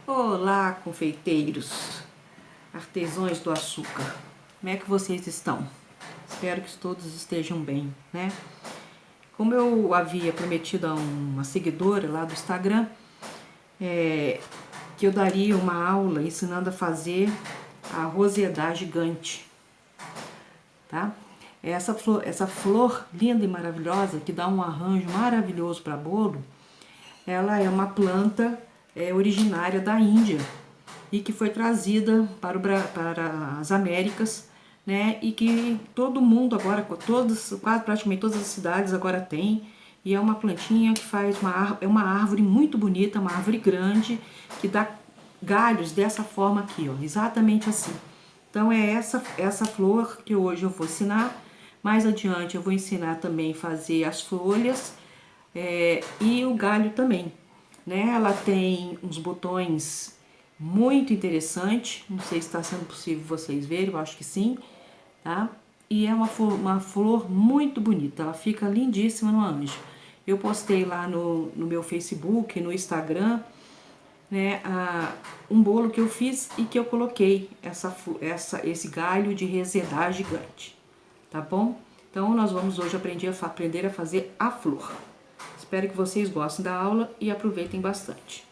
Olá, confeiteiros, artesãos do açúcar. Como é que vocês estão? Espero que todos estejam bem, né? Como eu havia prometido a uma seguidora lá do Instagram, que eu daria uma aula ensinando a fazer a rosedar gigante, tá? Essa flor linda e maravilhosa, que dá um arranjo maravilhoso para bolo, ela é uma planta originária da Índia e que foi trazida para as Américas, né? E que todo mundo agora, quase praticamente todas as cidades agora tem. E é uma plantinha que faz é uma árvore muito bonita, uma árvore grande, que dá galhos dessa forma aqui, ó, exatamente assim. Então é essa flor que hoje eu vou ensinar. Mais adiante eu vou ensinar também a fazer as folhas e o galho também, né? Ela tem uns botões muito interessantes, não sei se está sendo possível vocês verem, eu acho que sim, tá? E é uma flor muito bonita, ela fica lindíssima no anjo. Eu postei lá no meu Facebook, no Instagram, né, um bolo que eu fiz e que eu coloquei esse galho de resedar gigante, tá bom? Então nós vamos hoje aprender a fazer a flor. Espero que vocês gostem da aula e aproveitem bastante.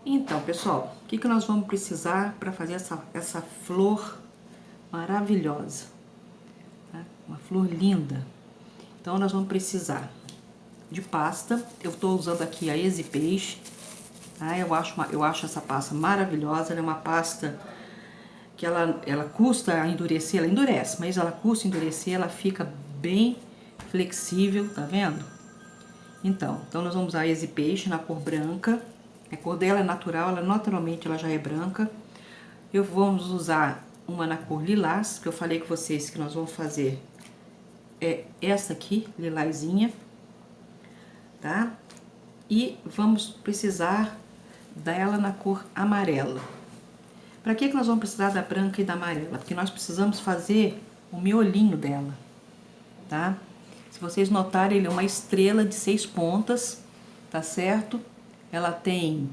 Então, pessoal, o que nós vamos precisar para fazer essa flor maravilhosa? Tá? Uma flor linda. Então, nós vamos precisar de pasta. Eu estou usando aqui a Easy Peixe. Tá? Eu acho essa pasta maravilhosa. Ela é uma pasta que ela custa a endurecer. Ela endurece, mas ela custa endurecer. Ela fica bem flexível, tá vendo? Então nós vamos usar a Easy Peixe na cor branca. A cor dela é natural, naturalmente ela já é branca. Vamos usar uma na cor lilás, que eu falei com vocês que nós vamos fazer essa aqui, lilazinha, tá? E vamos precisar dela na cor amarela. Para que nós vamos precisar da branca e da amarela? Porque nós precisamos fazer o miolinho dela, tá? Se vocês notarem, ele é uma estrela de 6 pontas, tá certo? Ela tem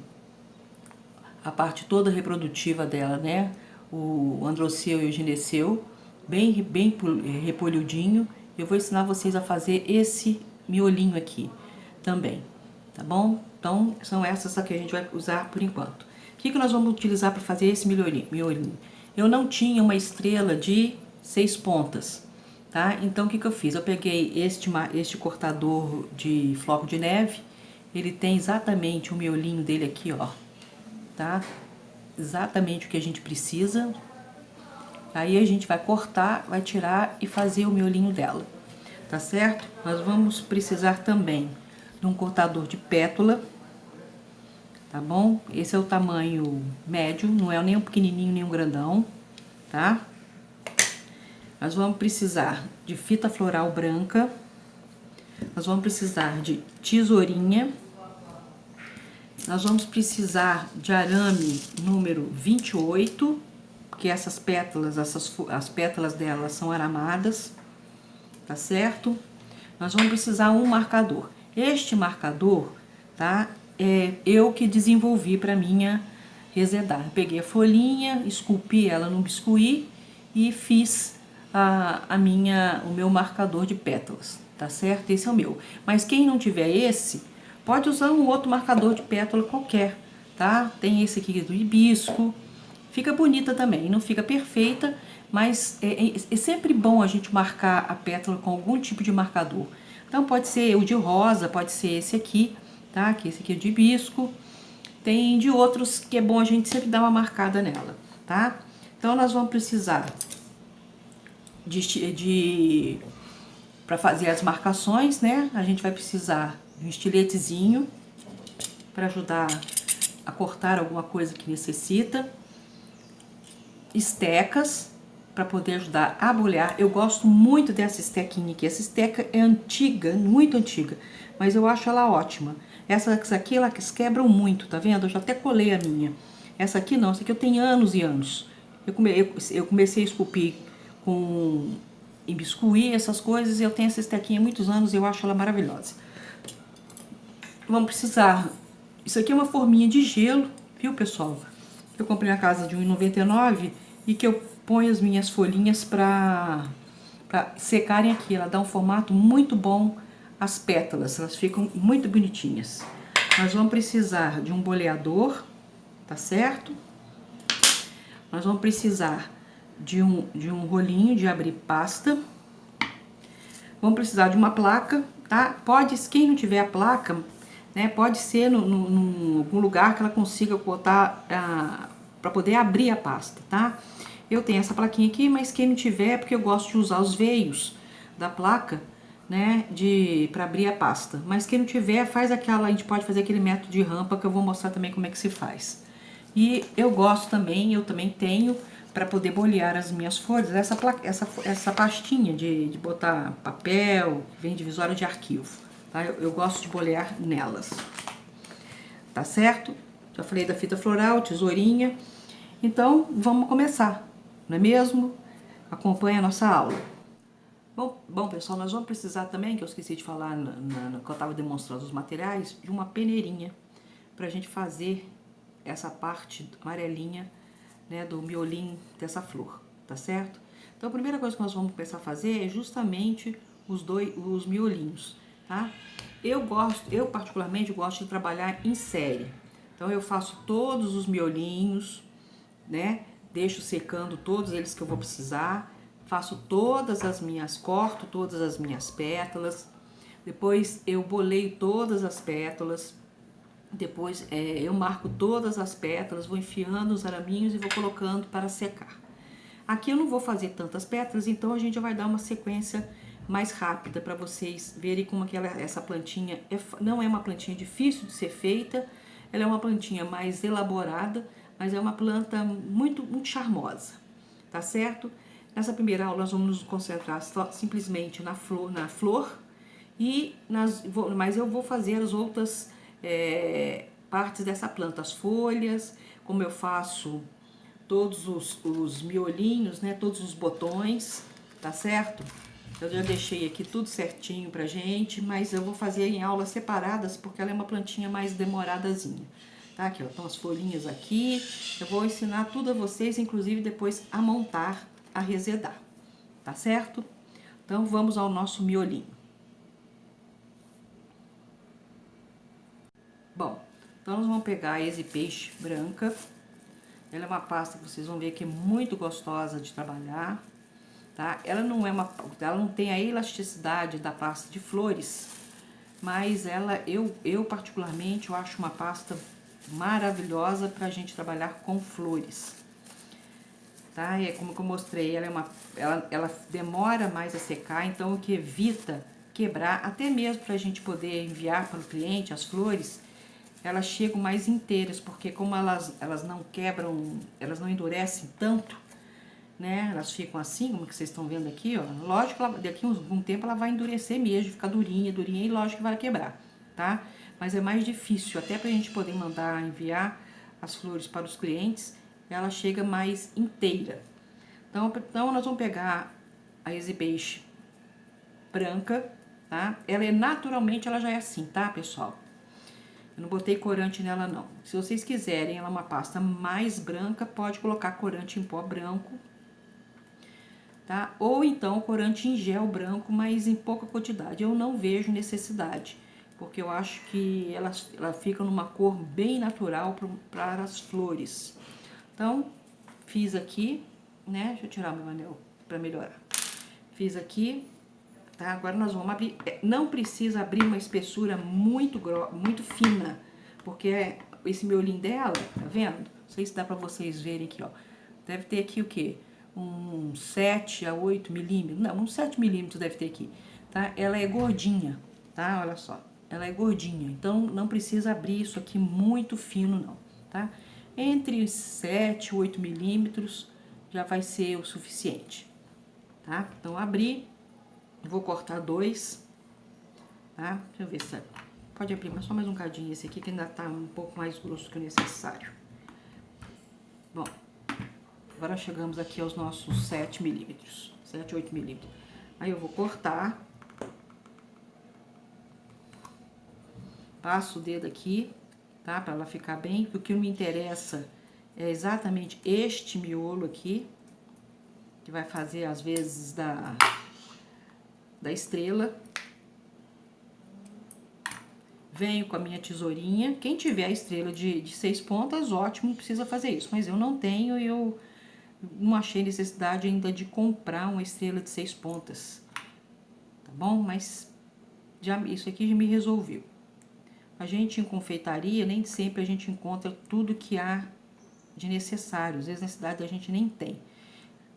a parte toda reprodutiva dela, né? O androceu e o gineceu, bem repolhudinho. Eu vou ensinar vocês a fazer esse miolinho aqui também, tá bom? Então, são essas que a gente vai usar por enquanto. O que nós vamos utilizar para fazer esse miolinho? Eu não tinha uma estrela de 6 pontas, tá? Então, o que eu fiz? Eu peguei este cortador de floco de neve. Ele tem exatamente o miolinho dele aqui, ó, tá? Exatamente o que a gente precisa. Aí a gente vai cortar, vai tirar e fazer o miolinho dela, tá certo? Nós vamos precisar também de um cortador de pétala, tá bom? Esse é o tamanho médio, não é nem um pequenininho nem um grandão, tá? Nós vamos precisar de fita floral branca. Nós vamos precisar de tesourinha. Nós vamos precisar de arame número 28, porque essas pétalas, as pétalas delas são aramadas, tá certo? Nós vamos precisar um marcador. Este marcador, tá? Eu que desenvolvi para minha resedar. Eu peguei a folhinha, esculpi ela no biscuit e fiz o meu marcador de pétalas, tá certo? Esse é o meu. Mas quem não tiver esse, pode usar um outro marcador de pétala qualquer, tá? Tem esse aqui do hibisco, fica bonita também, não fica perfeita, mas é sempre bom a gente marcar a pétala com algum tipo de marcador. Então pode ser o de rosa, pode ser esse aqui, tá? Que esse aqui é de hibisco. Tem de outros que é bom a gente sempre dar uma marcada nela, tá? Então nós vamos precisar para fazer as marcações, né? A gente vai precisar de um estiletezinho para ajudar a cortar alguma coisa que necessita, estecas para poder ajudar a bolhar. Eu gosto muito dessa estequinha aqui. Essa esteca é antiga, muito antiga, mas eu acho ela ótima. Essas aqui, elas quebram muito, tá vendo? Eu já até colei a minha. Essa aqui não, essa aqui eu tenho anos e anos. Eu comecei a esculpir com em biscuit, essas coisas, e eu tenho essa estequinha há muitos anos e eu acho ela maravilhosa. Vamos precisar... Isso aqui é uma forminha de gelo, viu, pessoal? Eu comprei na casa de R$1,99 e que eu ponho as minhas folhinhas para secarem aqui. Ela dá um formato muito bom às pétalas, elas ficam muito bonitinhas. Nós vamos precisar de um boleador, tá certo? Nós vamos precisar de um rolinho de abrir pasta. Vamos precisar de uma placa, tá? Quem não tiver a placa, né, pode ser num algum lugar que ela consiga botar para poder abrir a pasta, tá? Eu tenho essa plaquinha aqui, mas quem não tiver, porque eu gosto de usar os veios da placa, né, para abrir a pasta. Mas quem não tiver, a gente pode fazer aquele método de rampa que eu vou mostrar também como é que se faz. E eu gosto também, eu também tenho, para poder bolear as minhas folhas, essa pastinha de botar papel, vem divisória de arquivo, tá? Eu gosto de bolear nelas, tá certo? Já falei da fita floral, tesourinha. Então, vamos começar, não é mesmo? Acompanhe a nossa aula. Bom, pessoal, nós vamos precisar também, que eu esqueci de falar quando eu estava demonstrando os materiais, de uma peneirinha para a gente fazer essa parte amarelinha, né, do miolinho dessa flor, tá certo? Então, a primeira coisa que nós vamos começar a fazer é justamente os miolinhos, tá? Eu particularmente gosto de trabalhar em série. Então, eu faço todos os miolinhos, né? Deixo secando todos eles que eu vou precisar. Faço corto todas as minhas pétalas. Depois, eu boleio todas as pétalas. Depois eu marco todas as pétalas, vou enfiando os araminhos e vou colocando para secar. Aqui eu não vou fazer tantas pétalas, então a gente já vai dar uma sequência mais rápida para vocês verem como que essa plantinha não é uma plantinha difícil de ser feita, ela é uma plantinha mais elaborada, mas é uma planta muito, muito charmosa, tá certo? Nessa primeira aula nós vamos nos concentrar simplesmente na flor mas eu vou fazer as outras partes dessa planta, as folhas, como eu faço todos os miolinhos, né, todos os botões, tá certo? Eu já deixei aqui tudo certinho pra gente, mas eu vou fazer em aulas separadas, porque ela é uma plantinha mais demoradazinha, tá? Aqui, ó, estão as folhinhas aqui, eu vou ensinar tudo a vocês, inclusive depois a montar, a resedar, tá certo? Então, vamos ao nosso miolinho. Bom, então nós vamos pegar a Easy Peixe branca. Ela é uma pasta que vocês vão ver que é muito gostosa de trabalhar, tá? Ela não tem a elasticidade da pasta de flores, mas eu particularmente, eu acho uma pasta maravilhosa pra gente trabalhar com flores, tá? E é como eu mostrei, ela demora mais a secar, então o que evita quebrar, até mesmo pra gente poder enviar para o cliente as flores, elas chegam mais inteiras, porque como elas não quebram, elas não endurecem tanto, né? Elas ficam assim, como que vocês estão vendo aqui, ó. Lógico que daqui a algum tempo ela vai endurecer mesmo, ficar durinha, e lógico que vai quebrar, tá? Mas é mais difícil, até pra gente poder mandar enviar as flores para os clientes, ela chega mais inteira. Então nós vamos pegar a Easy Peixe branca, tá? Naturalmente ela já é assim, tá, pessoal? Eu não botei corante nela, não. Se vocês quiserem ela é uma pasta mais branca, pode colocar corante em pó branco, tá? Ou então corante em gel branco, mas em pouca quantidade. Eu não vejo necessidade, porque eu acho que ela fica numa cor bem natural para as flores. Então, fiz aqui, né? Deixa eu tirar meu anel para melhorar. Fiz aqui, tá? Agora nós vamos abrir. Não precisa abrir uma espessura muito fina, porque esse miolinho dela, tá vendo? Não sei se dá pra vocês verem aqui, ó. Deve ter aqui o quê? Uns 7 a 8 milímetros. Não, uns 7 milímetros deve ter aqui, tá? Ela é gordinha, tá? Olha só. Ela é gordinha, então não precisa abrir isso aqui muito fino, não, tá? Entre 7 e 8 milímetros já vai ser o suficiente, tá? Então, abri, vou cortar 2, tá? Deixa eu ver se pode abrir, mas só mais um cadinho esse aqui que ainda tá um pouco mais grosso que o necessário. Bom, agora chegamos aqui aos nossos 7 milímetros, 7, 8 milímetros. Aí eu vou cortar, passo o dedo aqui, tá? Pra ela ficar bem, o que me interessa é exatamente este miolo aqui, que vai fazer às vezes da estrela. Venho com a minha tesourinha. Quem tiver a estrela de 6 pontas, ótimo, precisa fazer isso. Mas eu não tenho, eu não achei necessidade ainda de comprar uma estrela de 6 pontas. Tá bom? Mas já, isso aqui já me resolveu. A gente em confeitaria, nem sempre a gente encontra tudo que há de necessário. Às vezes na cidade a gente nem tem,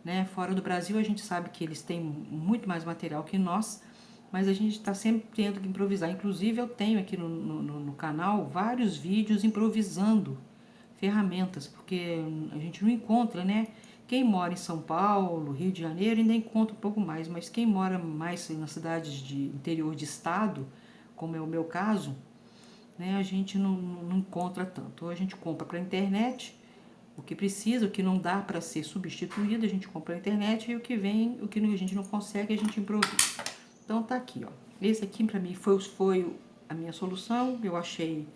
né? Fora do Brasil a gente sabe que eles têm muito mais material que nós, mas a gente está sempre tendo que improvisar. Inclusive eu tenho aqui no canal vários vídeos improvisando ferramentas, porque a gente não encontra, né? Quem mora em São Paulo, Rio de Janeiro, ainda encontra um pouco mais, mas quem mora mais nas cidades de interior de estado, como é o meu caso, né, a gente não encontra tanto. Ou a gente compra pela internet o que precisa, o que não dá para ser substituído, a gente compra na internet, e o que vem, o que a gente não consegue, a gente improvisa. Então tá aqui, ó. Esse aqui pra mim foi a minha solução. Eu achei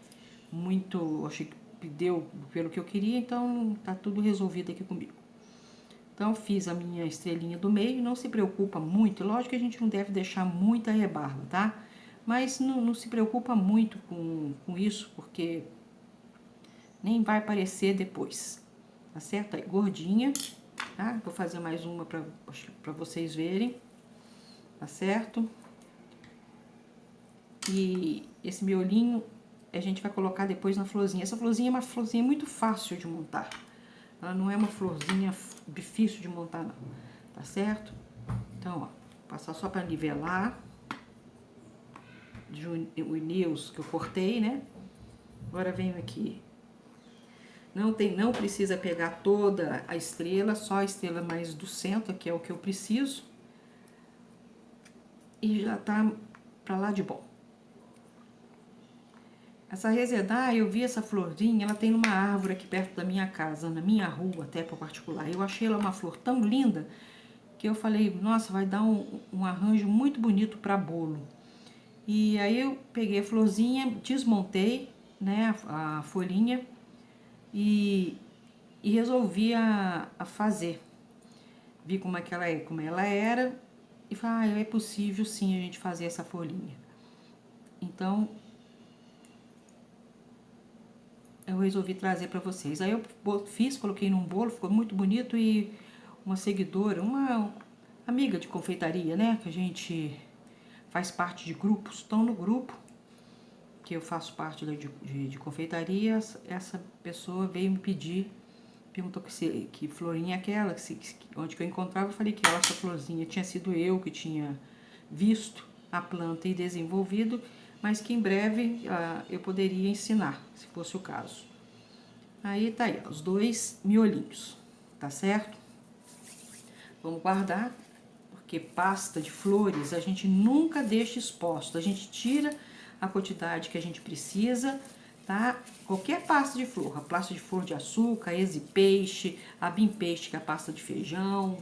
achei que deu pelo que eu queria, então tá tudo resolvido aqui comigo. Então fiz a minha estrelinha do meio, não se preocupa muito, lógico que a gente não deve deixar muita rebarba, tá? Mas não se preocupa muito com isso, porque nem vai aparecer depois, tá certo? Aí, gordinha, tá? Vou fazer mais uma pra vocês verem, tá certo? E esse miolinho a gente vai colocar depois na florzinha. Essa florzinha é uma florzinha muito fácil de montar. Ela não é uma florzinha difícil de montar, não. Tá certo? Então, ó, passar só pra nivelar. O news que eu cortei, né? Agora venho aqui. Não precisa pegar toda a estrela, só a estrela mais do centro, que é o que eu preciso. E já tá pra lá de bom. Essa resedar, eu vi essa florzinha, ela tem numa árvore aqui perto da minha casa, na minha rua, até para particular. Eu achei ela uma flor tão linda que eu falei, nossa, vai dar um arranjo muito bonito para bolo. E aí eu peguei a florzinha, desmontei, né, a folhinha e resolvi a fazer. Vi como ela era e falei, ah, é possível sim a gente fazer essa folhinha. Então eu resolvi trazer para vocês. Aí eu coloquei num bolo, ficou muito bonito, e uma seguidora, uma amiga de confeitaria, né, que a gente faz parte de grupos, estão no grupo, que eu faço parte de confeitaria, essa pessoa veio me pedir, perguntou que florinha é aquela, onde que eu encontrava, eu falei que essa florzinha tinha sido eu que tinha visto a planta e desenvolvido, mas que em breve eu poderia ensinar, se fosse o caso. Aí tá aí, ó, os 2 miolinhos, tá certo? Vamos guardar, porque pasta de flores a gente nunca deixa exposto, a gente tira a quantidade que a gente precisa, tá? Qualquer pasta de flor, a pasta de flor de açúcar, Easy-Peixe, a Bim-Peixe, que é a pasta de feijão,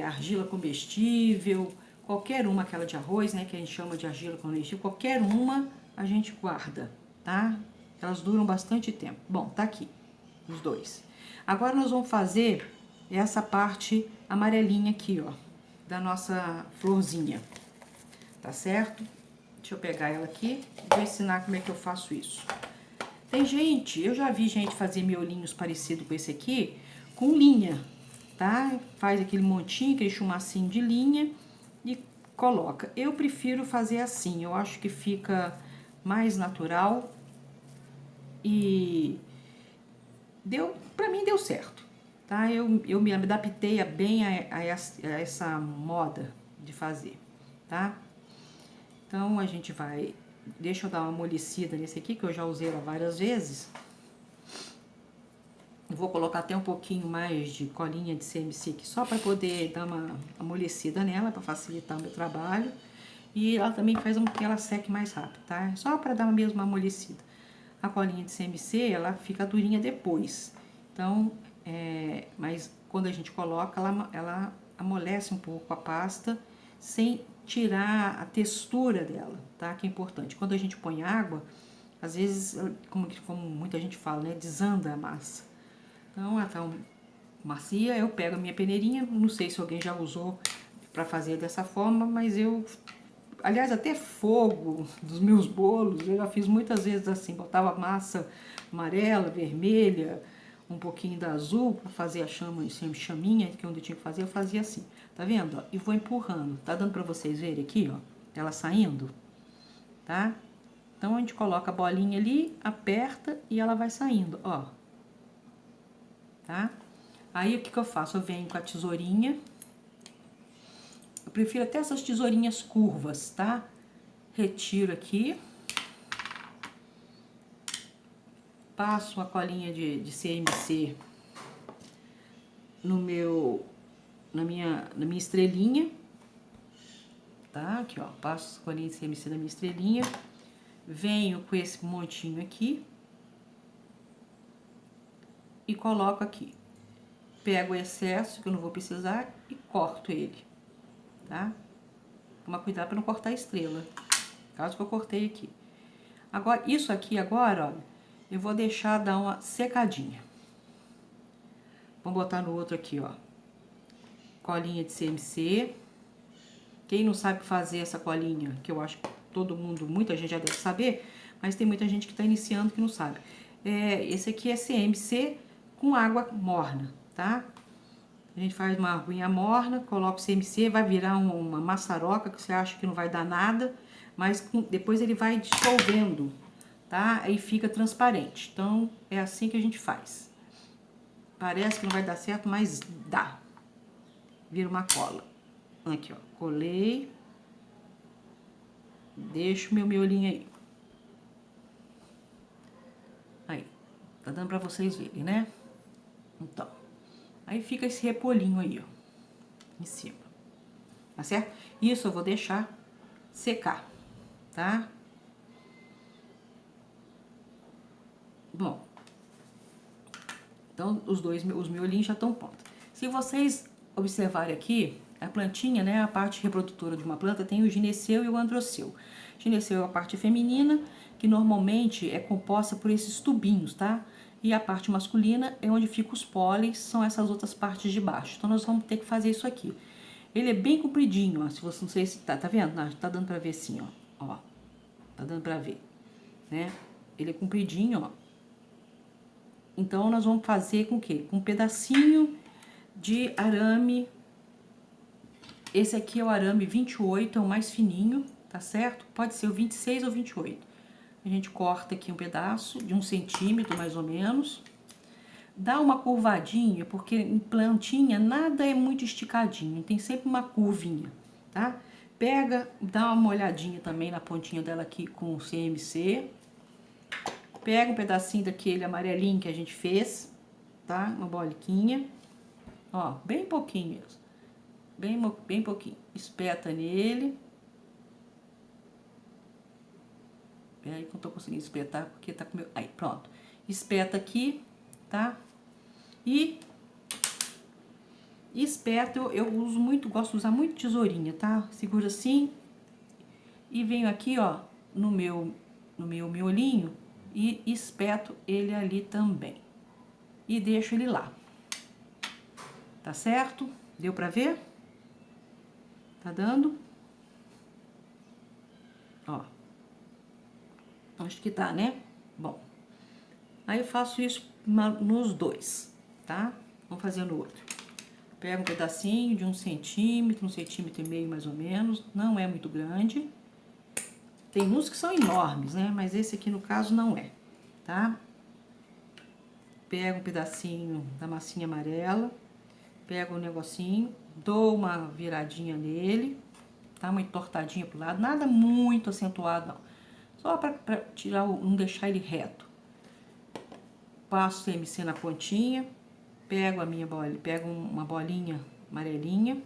argila comestível, qualquer uma, aquela de arroz, né, que a gente chama de argila comestível, qualquer uma a gente guarda, tá? Elas duram bastante tempo. Bom, tá aqui, os 2. Agora nós vamos fazer essa parte amarelinha aqui, ó, da nossa florzinha, tá certo? Deixa eu pegar ela aqui e vou ensinar como é que eu faço isso. Tem gente, eu já vi gente fazer miolinhos parecido com esse aqui, com linha, tá? Faz aquele montinho, aquele chumacinho de linha e coloca. Eu prefiro fazer assim, eu acho que fica mais natural e pra mim deu certo, tá? Eu me adaptei bem a essa moda de fazer, tá? Então a gente vai, deixa eu dar uma amolecida nesse aqui, que eu já usei ela várias vezes. Eu vou colocar até um pouquinho mais de colinha de CMC aqui, só para poder dar uma amolecida nela, para facilitar o meu trabalho. E ela também faz com que ela seque mais rápido, tá? Só para dar mesmo uma amolecida. A colinha de CMC, ela fica durinha depois. Então, mas quando a gente coloca, ela amolece um pouco a pasta, sem tirar a textura dela, tá? Que é importante. Quando a gente põe água, às vezes, como muita gente fala, né? Desanda a massa. Então, ela tá macia, eu pego a minha peneirinha, não sei se alguém já usou para fazer dessa forma, mas aliás, até fogo dos meus bolos, eu já fiz muitas vezes assim, botava massa amarela, vermelha, um pouquinho da azul, para fazer a chaminha, que é onde eu tinha que fazer, eu fazia assim, tá vendo? E vou empurrando, tá dando para vocês verem aqui, ó, ela saindo, tá? Então, a gente coloca a bolinha ali, aperta e ela vai saindo, ó. Tá? Aí, o que eu faço? Eu venho com a tesourinha. Eu prefiro até essas tesourinhas curvas, tá? Retiro aqui. Passo a colinha de CMC na minha estrelinha. Tá? Aqui, ó. Passo a colinha de CMC na minha estrelinha. Venho com esse montinho aqui. E coloco aqui. Pego o excesso, que eu não vou precisar, e corto ele, tá? Toma cuidado para não cortar a estrela, caso que eu cortei aqui. Agora, isso aqui agora, olha, eu vou deixar dar uma secadinha. Vamos botar no outro aqui, ó. Colinha de CMC. Quem não sabe fazer essa colinha, que eu acho que todo mundo, muita gente já deve saber, mas tem muita gente que tá iniciando que não sabe. Esse aqui é CMC com água morna, tá? A gente faz uma aguinha morna, coloca o CMC, vai virar uma maçaroca que você acha que não vai dar nada, mas depois ele vai dissolvendo, tá? Aí fica transparente. Então, é assim que a gente faz. Parece que não vai dar certo, mas dá. Vira uma cola. Aqui, ó, colei. Deixo o meu miolinho aí. Aí, tá dando pra vocês verem, né? Então, aí fica esse repolinho aí, ó, em cima, tá certo? Isso eu vou deixar secar, tá? Bom, então os miolinhos já estão prontos. Se vocês observarem aqui, a plantinha, né, a parte reprodutora de uma planta tem o gineceu e o androceu. O gineceu é a parte feminina, que normalmente é composta por esses tubinhos, tá? E a parte masculina é onde ficam os pólenes, são essas outras partes de baixo. Então, nós vamos ter que fazer isso aqui. Ele é bem compridinho, ó, se você não sei se tá vendo? Não, tá dando pra ver assim, ó, tá dando pra ver, né? Ele é compridinho, ó. Então, nós vamos fazer com o quê? Com um pedacinho de arame. Esse aqui é o arame 28, é o mais fininho, tá certo? Pode ser o 26 ou 28. A gente corta aqui um pedaço de 1 centímetro, mais ou menos. Dá uma curvadinha, porque em plantinha nada é muito esticadinho, tem sempre uma curvinha, tá? Pega, dá uma olhadinha também na pontinha dela aqui com o CMC. Pega um pedacinho daquele amarelinho que a gente fez, tá? Uma boliquinha. Ó, bem pouquinho mesmo. Bem pouquinho. Espeta nele. Peraí que eu não tô conseguindo espetar porque tá com meu... Aí, pronto. Espeta aqui, tá? E esperto, eu uso muito, gosto de usar muito tesourinha, tá? Seguro assim e venho aqui, ó, no meu miolinho e espeto ele ali também. E deixo ele lá. Tá certo? Deu pra ver? Tá dando? Ó. Acho que tá, né? Bom. Aí eu faço isso nos dois, tá? Vamos fazer no outro. Pego um pedacinho de 1 centímetro, 1,5 centímetro mais ou menos. Não é muito grande. Tem uns que são enormes, né? Mas esse aqui, no caso, não é, tá? Pego um pedacinho da massinha amarela. Pego um negocinho. Dou uma viradinha nele. Tá? Uma entortadinha pro lado. Nada muito acentuado, não. Só pra tirar, não deixar ele reto. passo CMC na pontinha, pego a minha bola, pego uma bolinha amarelinha,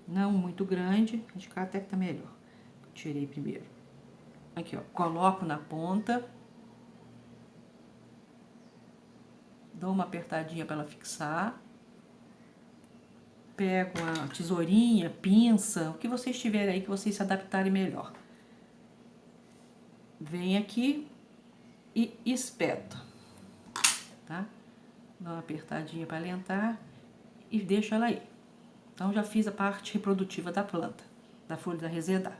não muito grande, de cá até que tá melhor. Tirei primeiro. Aqui, ó, coloco na ponta, dou uma apertadinha para ela fixar. Pego a tesourinha, pinça, o que vocês tiverem aí que vocês se adaptarem melhor. Vem aqui e espeta, tá? Dá uma apertadinha para alentar e deixo ela aí. Então, já fiz a parte reprodutiva da planta, da folha da resedar.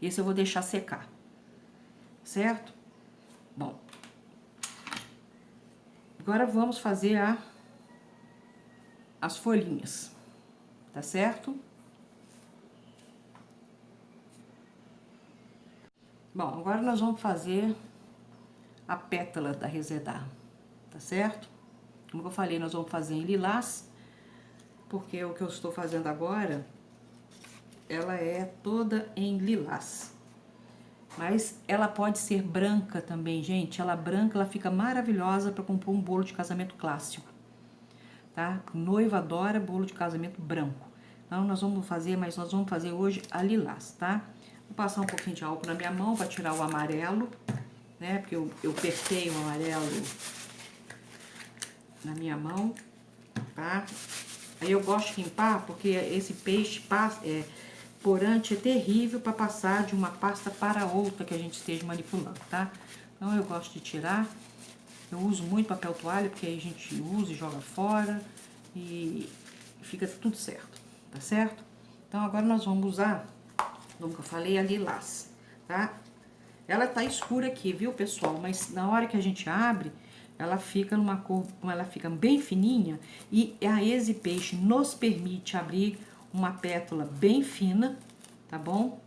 Esse eu vou deixar secar, certo? Bom, agora vamos fazer as folhinhas, tá certo? Bom, agora nós vamos fazer a pétala da resedar, tá certo? Como eu falei, nós vamos fazer em lilás, porque o que eu estou fazendo agora, ela é toda em lilás. Mas ela pode ser branca também, gente. Ela branca, ela fica maravilhosa para compor um bolo de casamento clássico, tá? Noiva adora bolo de casamento branco. Então, nós vamos fazer, mas nós vamos fazer hoje a lilás, tá? Vou passar um pouquinho de álcool na minha mão para tirar o amarelo, né? Porque eu apertei o amarelo na minha mão, tá? Aí eu gosto de limpar porque esse peixe corante é terrível para passar de uma pasta para outra que a gente esteja manipulando, tá? Então eu gosto de tirar. Eu uso muito papel toalha porque aí a gente usa e joga fora e fica tudo certo, tá certo? Então agora nós vamos usar, como eu falei, a lilás, tá? Ela tá escura aqui, viu, pessoal? Mas na hora que a gente abre, ela fica numa cor, ela fica bem fininha e a Easy Peixe nos permite abrir uma pétala bem fina, tá bom?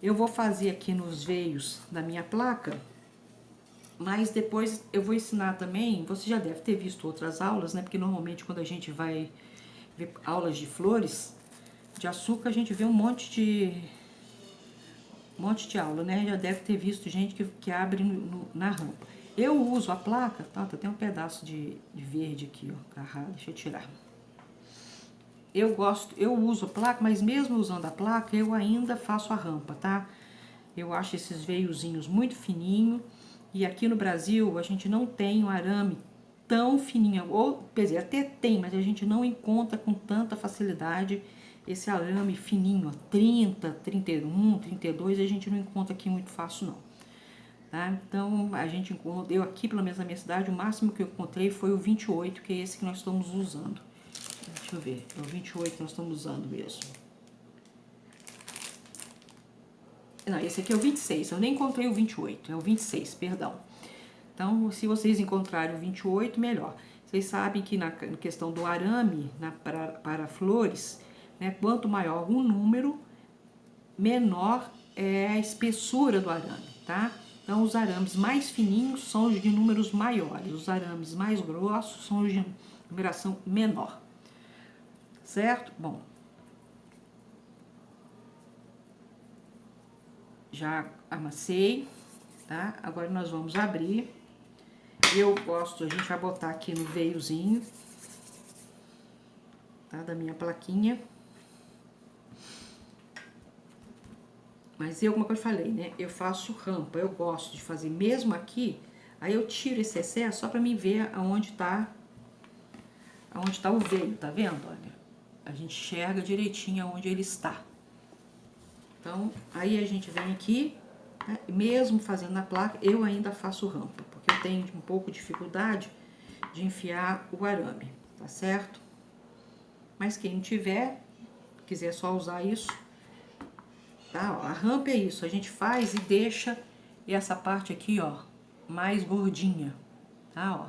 Eu vou fazer aqui nos veios da minha placa, mas depois eu vou ensinar também, você já deve ter visto outras aulas, né? Porque normalmente quando a gente vai ver aulas de flores, de açúcar, a gente vê um monte de aula, né? Já deve ter visto gente que abre na rampa. Eu uso a placa, tá? Tem um pedaço de verde aqui, ó, agarrado, deixa eu tirar. Eu uso a placa, mas mesmo usando a placa, eu ainda faço a rampa, tá? Eu acho esses veiozinhos muito fininho. E aqui no Brasil, a gente não tem um arame tão fininho. Ou, quer dizer, até tem, mas a gente não encontra com tanta facilidade esse arame fininho, ó, 30, 31, 32, a gente não encontra aqui muito fácil, não. Tá? Então, a gente encontra, eu aqui, pelo menos na minha cidade, o máximo que eu encontrei foi o 28, que é esse que nós estamos usando. Deixa eu ver, é o 28 que nós estamos usando mesmo. Não, esse aqui é o 26, eu nem encontrei o 28, é o 26, perdão. Então, se vocês encontrarem o 28, melhor. Vocês sabem que na questão do arame, para flores, né, quanto maior o número, menor é a espessura do arame, tá? Então, os arames mais fininhos são os de números maiores, os arames mais grossos são os de numeração menor, certo? Bom, já amassei, tá? Agora nós vamos abrir. Eu gosto, a gente vai botar aqui no veiozinho, tá? Da minha plaquinha. Mas eu, como eu falei, né? Eu faço rampa, eu gosto de fazer mesmo aqui. Aí eu tiro esse excesso só pra mim ver aonde tá o veio, tá vendo? Olha, a gente enxerga direitinho aonde ele está. Então, aí a gente vem aqui, né? Mesmo fazendo na placa, eu ainda faço rampa, porque eu tenho um pouco de dificuldade de enfiar o arame, tá certo? Mas quem não tiver, quiser só usar isso, tá? Ó, a rampa é isso, a gente faz e deixa essa parte aqui, ó, mais gordinha, tá? Ó,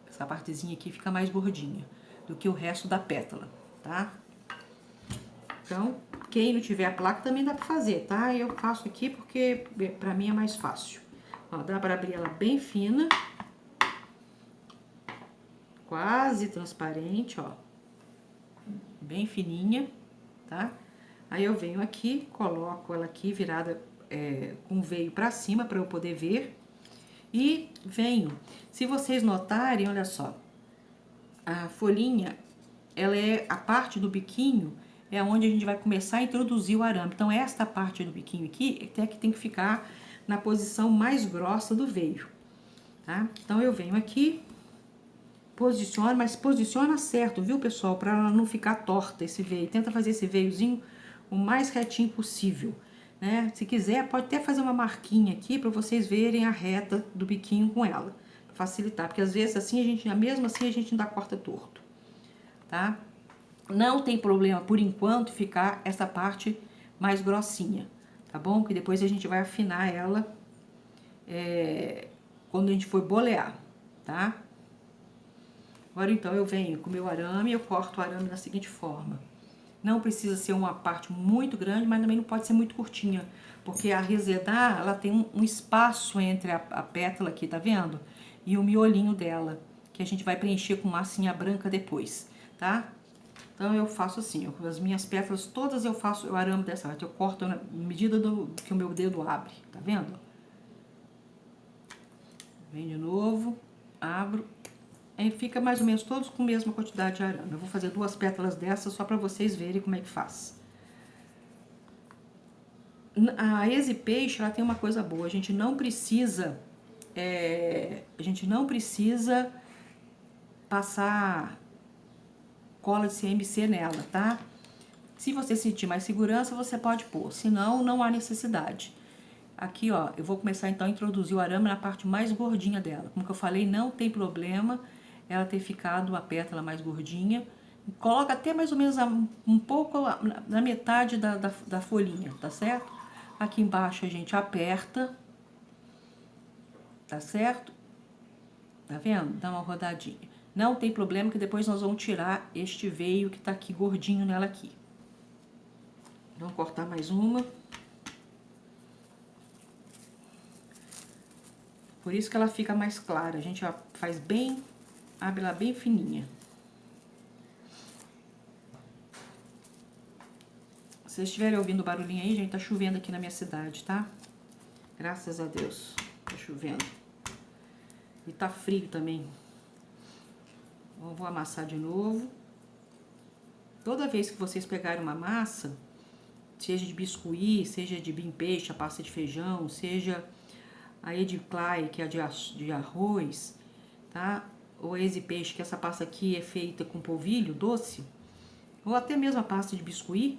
essa partezinha aqui fica mais gordinha do que o resto da pétala, tá? Então, quem não tiver a placa também dá pra fazer, tá? Eu faço aqui porque pra mim é mais fácil. Ó, dá pra abrir ela bem fina, quase transparente, ó, bem fininha, tá? Aí eu venho aqui, coloco ela aqui virada com o veio pra cima pra eu poder ver. E venho. Se vocês notarem, olha só, a folhinha, ela é a parte do biquinho, é onde a gente vai começar a introduzir o arame. Então, esta parte do biquinho aqui é que tem que ficar na posição mais grossa do veio, tá? Então, eu venho aqui, posiciono, mas posiciona certo, viu, pessoal? Para ela não ficar torta esse veio. Tenta fazer esse veiozinho o mais retinho possível, né? Se quiser, pode até fazer uma marquinha aqui para vocês verem a reta do biquinho com ela, pra facilitar, porque às vezes assim mesmo assim a gente ainda corta torto, tá? Não tem problema por enquanto ficar essa parte mais grossinha, tá bom? Que depois a gente vai afinar ela quando a gente for bolear, tá? Agora então eu venho com o meu arame, eu corto o arame da seguinte forma. Não precisa ser uma parte muito grande, mas também não pode ser muito curtinha, porque a resedar, ela tem um espaço entre a pétala aqui, tá vendo? E o miolinho dela, que a gente vai preencher com massinha branca depois, tá? Então eu faço assim, as minhas pétalas todas eu faço, eu aramo dessa parte, eu corto na medida do que o meu dedo abre, tá vendo? Vem de novo, abro. Aí fica mais ou menos todos com a mesma quantidade de arame. Eu vou fazer 2 pétalas dessas só para vocês verem como é que faz. A Easy Peixe, ela tem uma coisa boa. A gente não precisa passar cola de CMC nela, tá? Se você sentir mais segurança, você pode pôr. Senão, não há necessidade. Aqui, ó, eu vou começar então a introduzir o arame na parte mais gordinha dela. Como que eu falei, não tem problema ela ter ficado a pétala mais gordinha. Coloca até mais ou menos um pouco na metade da folhinha, tá certo? Aqui embaixo a gente aperta, tá certo? Tá vendo? Dá uma rodadinha. Não tem problema que depois nós vamos tirar este veio que tá aqui gordinho nela aqui. Vamos cortar mais uma. Por isso que ela fica mais clara. A gente faz bem, abre ela bem fininha. Se vocês estiverem ouvindo o barulhinho aí, gente, tá chovendo aqui na minha cidade, tá? Graças a Deus, tá chovendo. E tá frio também. Eu vou amassar de novo. Toda vez que vocês pegarem uma massa, seja de biscuit, seja de bim peixe, a pasta de feijão, seja a Ediply, que é de arroz, tá? Ou a Easy Peixe, que essa pasta aqui é feita com polvilho doce, ou até mesmo a pasta de biscuit,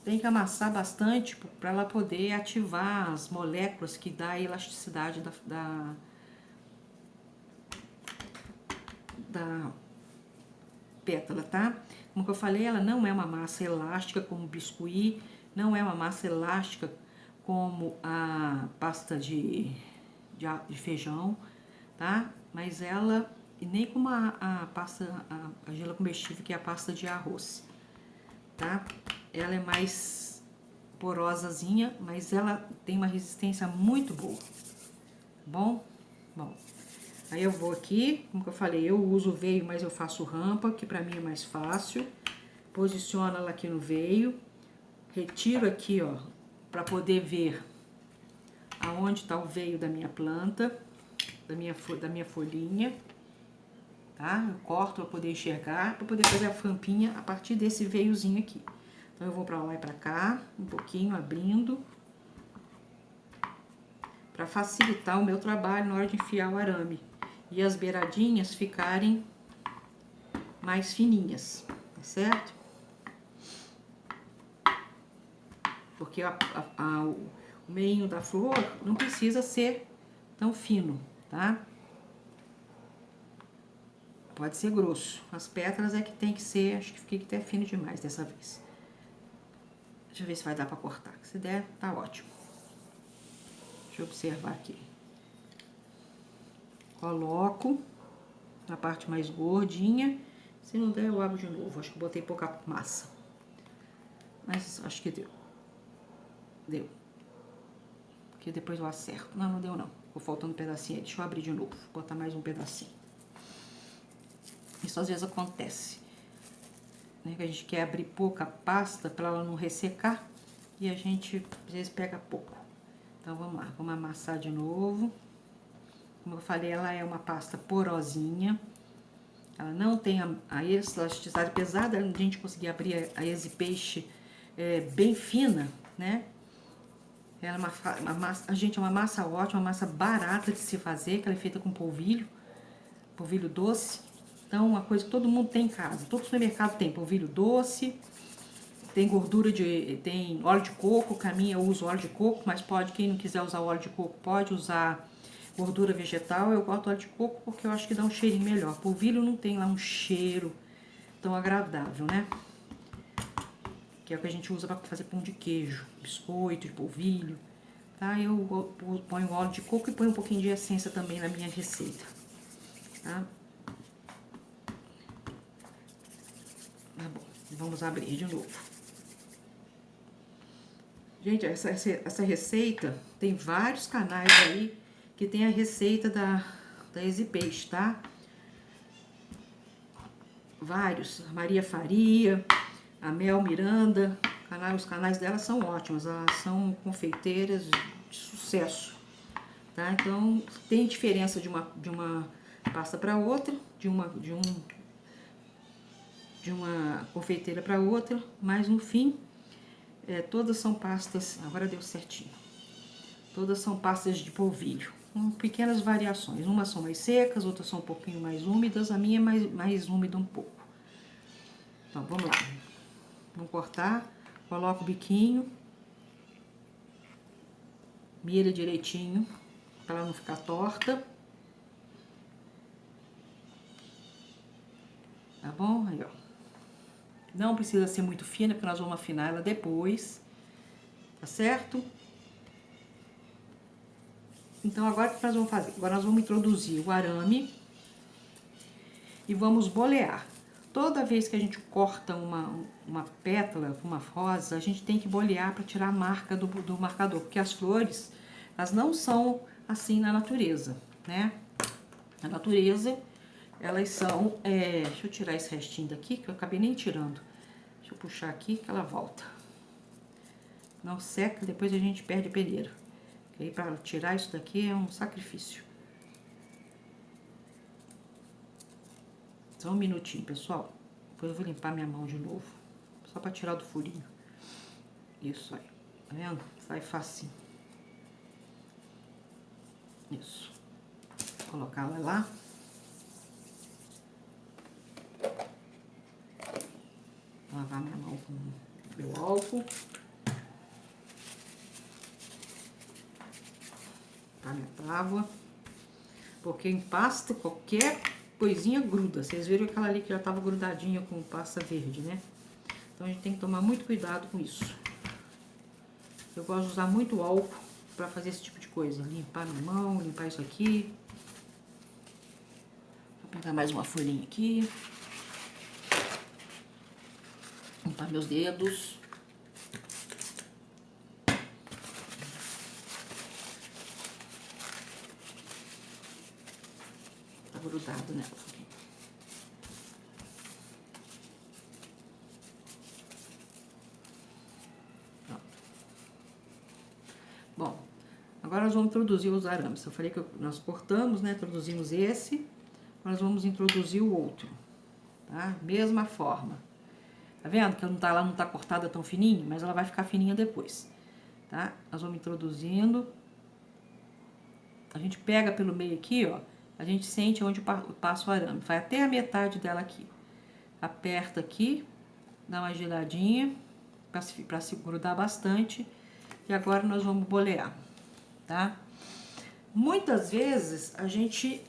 tem que amassar bastante para ela poder ativar as moléculas que dá a elasticidade da pétala, tá? Como que eu falei, ela não é uma massa elástica como o biscuit, não é uma massa elástica como a pasta de feijão, tá? Mas ela, e nem como a pasta, a gela comestível, que é a pasta de arroz, tá? Ela é mais porosazinha, mas ela tem uma resistência muito boa, tá bom? Bom, aí eu vou aqui, como que eu falei, eu uso o veio, mas eu faço rampa, que pra mim é mais fácil. Posiciono ela aqui no veio, retiro aqui, ó, pra poder ver aonde tá o veio da minha planta, da minha folhinha, tá? Eu corto pra poder enxergar, pra poder fazer a rampinha a partir desse veiozinho aqui. Então, eu vou pra lá e pra cá, um pouquinho, abrindo, pra facilitar o meu trabalho na hora de enfiar o arame. E as beiradinhas ficarem mais fininhas, tá certo? Porque o meinho da flor não precisa ser tão fino, tá? Pode ser grosso. As pétalas é que tem que ser, acho que fiquei até fino demais dessa vez. Deixa eu ver se vai dar pra cortar. Se der, tá ótimo. Deixa eu observar aqui. Coloco na parte mais gordinha. Se não der, eu abro de novo. Acho que botei pouca massa. Mas acho que deu. Deu. Porque depois eu acerto. Não, não deu não. Ficou faltando um pedacinho aí. Deixa eu abrir de novo. Vou botar mais um pedacinho. Isso às vezes acontece, né? Que a gente quer abrir pouca pasta para ela não ressecar. E a gente, às vezes, pega pouco. Então, vamos lá. Vamos amassar de novo. Como eu falei, ela é uma pasta porosinha. Ela não tem a elasticidade, apesar da gente conseguir abrir a EasyPaste bem fina, né? Ela é uma massa, gente, é uma massa ótima, uma massa barata de se fazer, que ela é feita com polvilho doce. Então, uma coisa que todo mundo tem em casa. Todo supermercado tem polvilho doce, tem tem óleo de coco. Que a minha eu uso óleo de coco, mas quem não quiser usar óleo de coco, pode usar gordura vegetal. Eu gosto do óleo de coco porque eu acho que dá um cheirinho melhor. Polvilho não tem lá um cheiro tão agradável, né? Que é o que a gente usa para fazer pão de queijo, biscoito de polvilho, tá? Eu ponho óleo de coco e ponho um pouquinho de essência também na minha receita, tá? Tá bom, vamos abrir de novo. Gente, essa receita, tem vários canais aí que tem a receita da EasyPaste, tá? Vários, a Maria Faria, a Mel Miranda, os canais delas são ótimos, elas são confeiteiras de sucesso, tá? Então, tem diferença de uma pasta para outra, de uma confeiteira para outra, mas no fim, todas são pastas, agora deu certinho, todas são pastas de polvilho, com pequenas variações, umas são mais secas, outras são um pouquinho mais úmidas, a minha é mais úmida um pouco. Então, vamos lá, vamos cortar, coloco o biquinho, mira direitinho, para ela não ficar torta. Tá bom? Aí, ó. Não precisa ser muito fina, porque nós vamos afinar ela depois, tá certo? Então, agora o que nós vamos fazer? Agora nós vamos introduzir o arame e vamos bolear. Toda vez que a gente corta uma pétala, uma rosa, a gente tem que bolear para tirar a marca do marcador, porque as flores, elas não são assim na natureza, né? Na natureza, elas são... deixa eu tirar esse restinho daqui, que eu acabei nem tirando. Deixa eu puxar aqui que ela volta. Não seca, depois a gente perde a peneira. Porque aí para tirar isso daqui é um sacrifício. Só um minutinho, pessoal. Depois eu vou limpar minha mão de novo. Só para tirar do furinho. Isso aí. Tá vendo? Sai facinho. Isso. Vou colocar ela lá. Lavar minha mão com meu álcool. Tá minha tábua. Porque em pasta, qualquer coisinha gruda. Vocês viram aquela ali que já tava grudadinha com pasta verde, né? Então a gente tem que tomar muito cuidado com isso. Eu gosto de usar muito álcool pra fazer esse tipo de coisa. Limpar minha mão, limpar isso aqui. Vou pegar mais uma folhinha aqui. Limpar meus dedos. Tá grudado nela. Pronto. Bom, agora nós vamos introduzir os arames. Eu falei que nós cortamos, né? Introduzimos esse. Nós vamos introduzir o outro, tá? Mesma forma. Tá vendo que ela não tá cortada tão fininha, mas ela vai ficar fininha depois, tá? Nós vamos introduzindo. A gente pega pelo meio aqui, ó. A gente sente onde passa o arame. Vai até a metade dela aqui. Aperta aqui, dá uma giradinha para se grudar bastante. E agora nós vamos bolear, tá? Muitas vezes a gente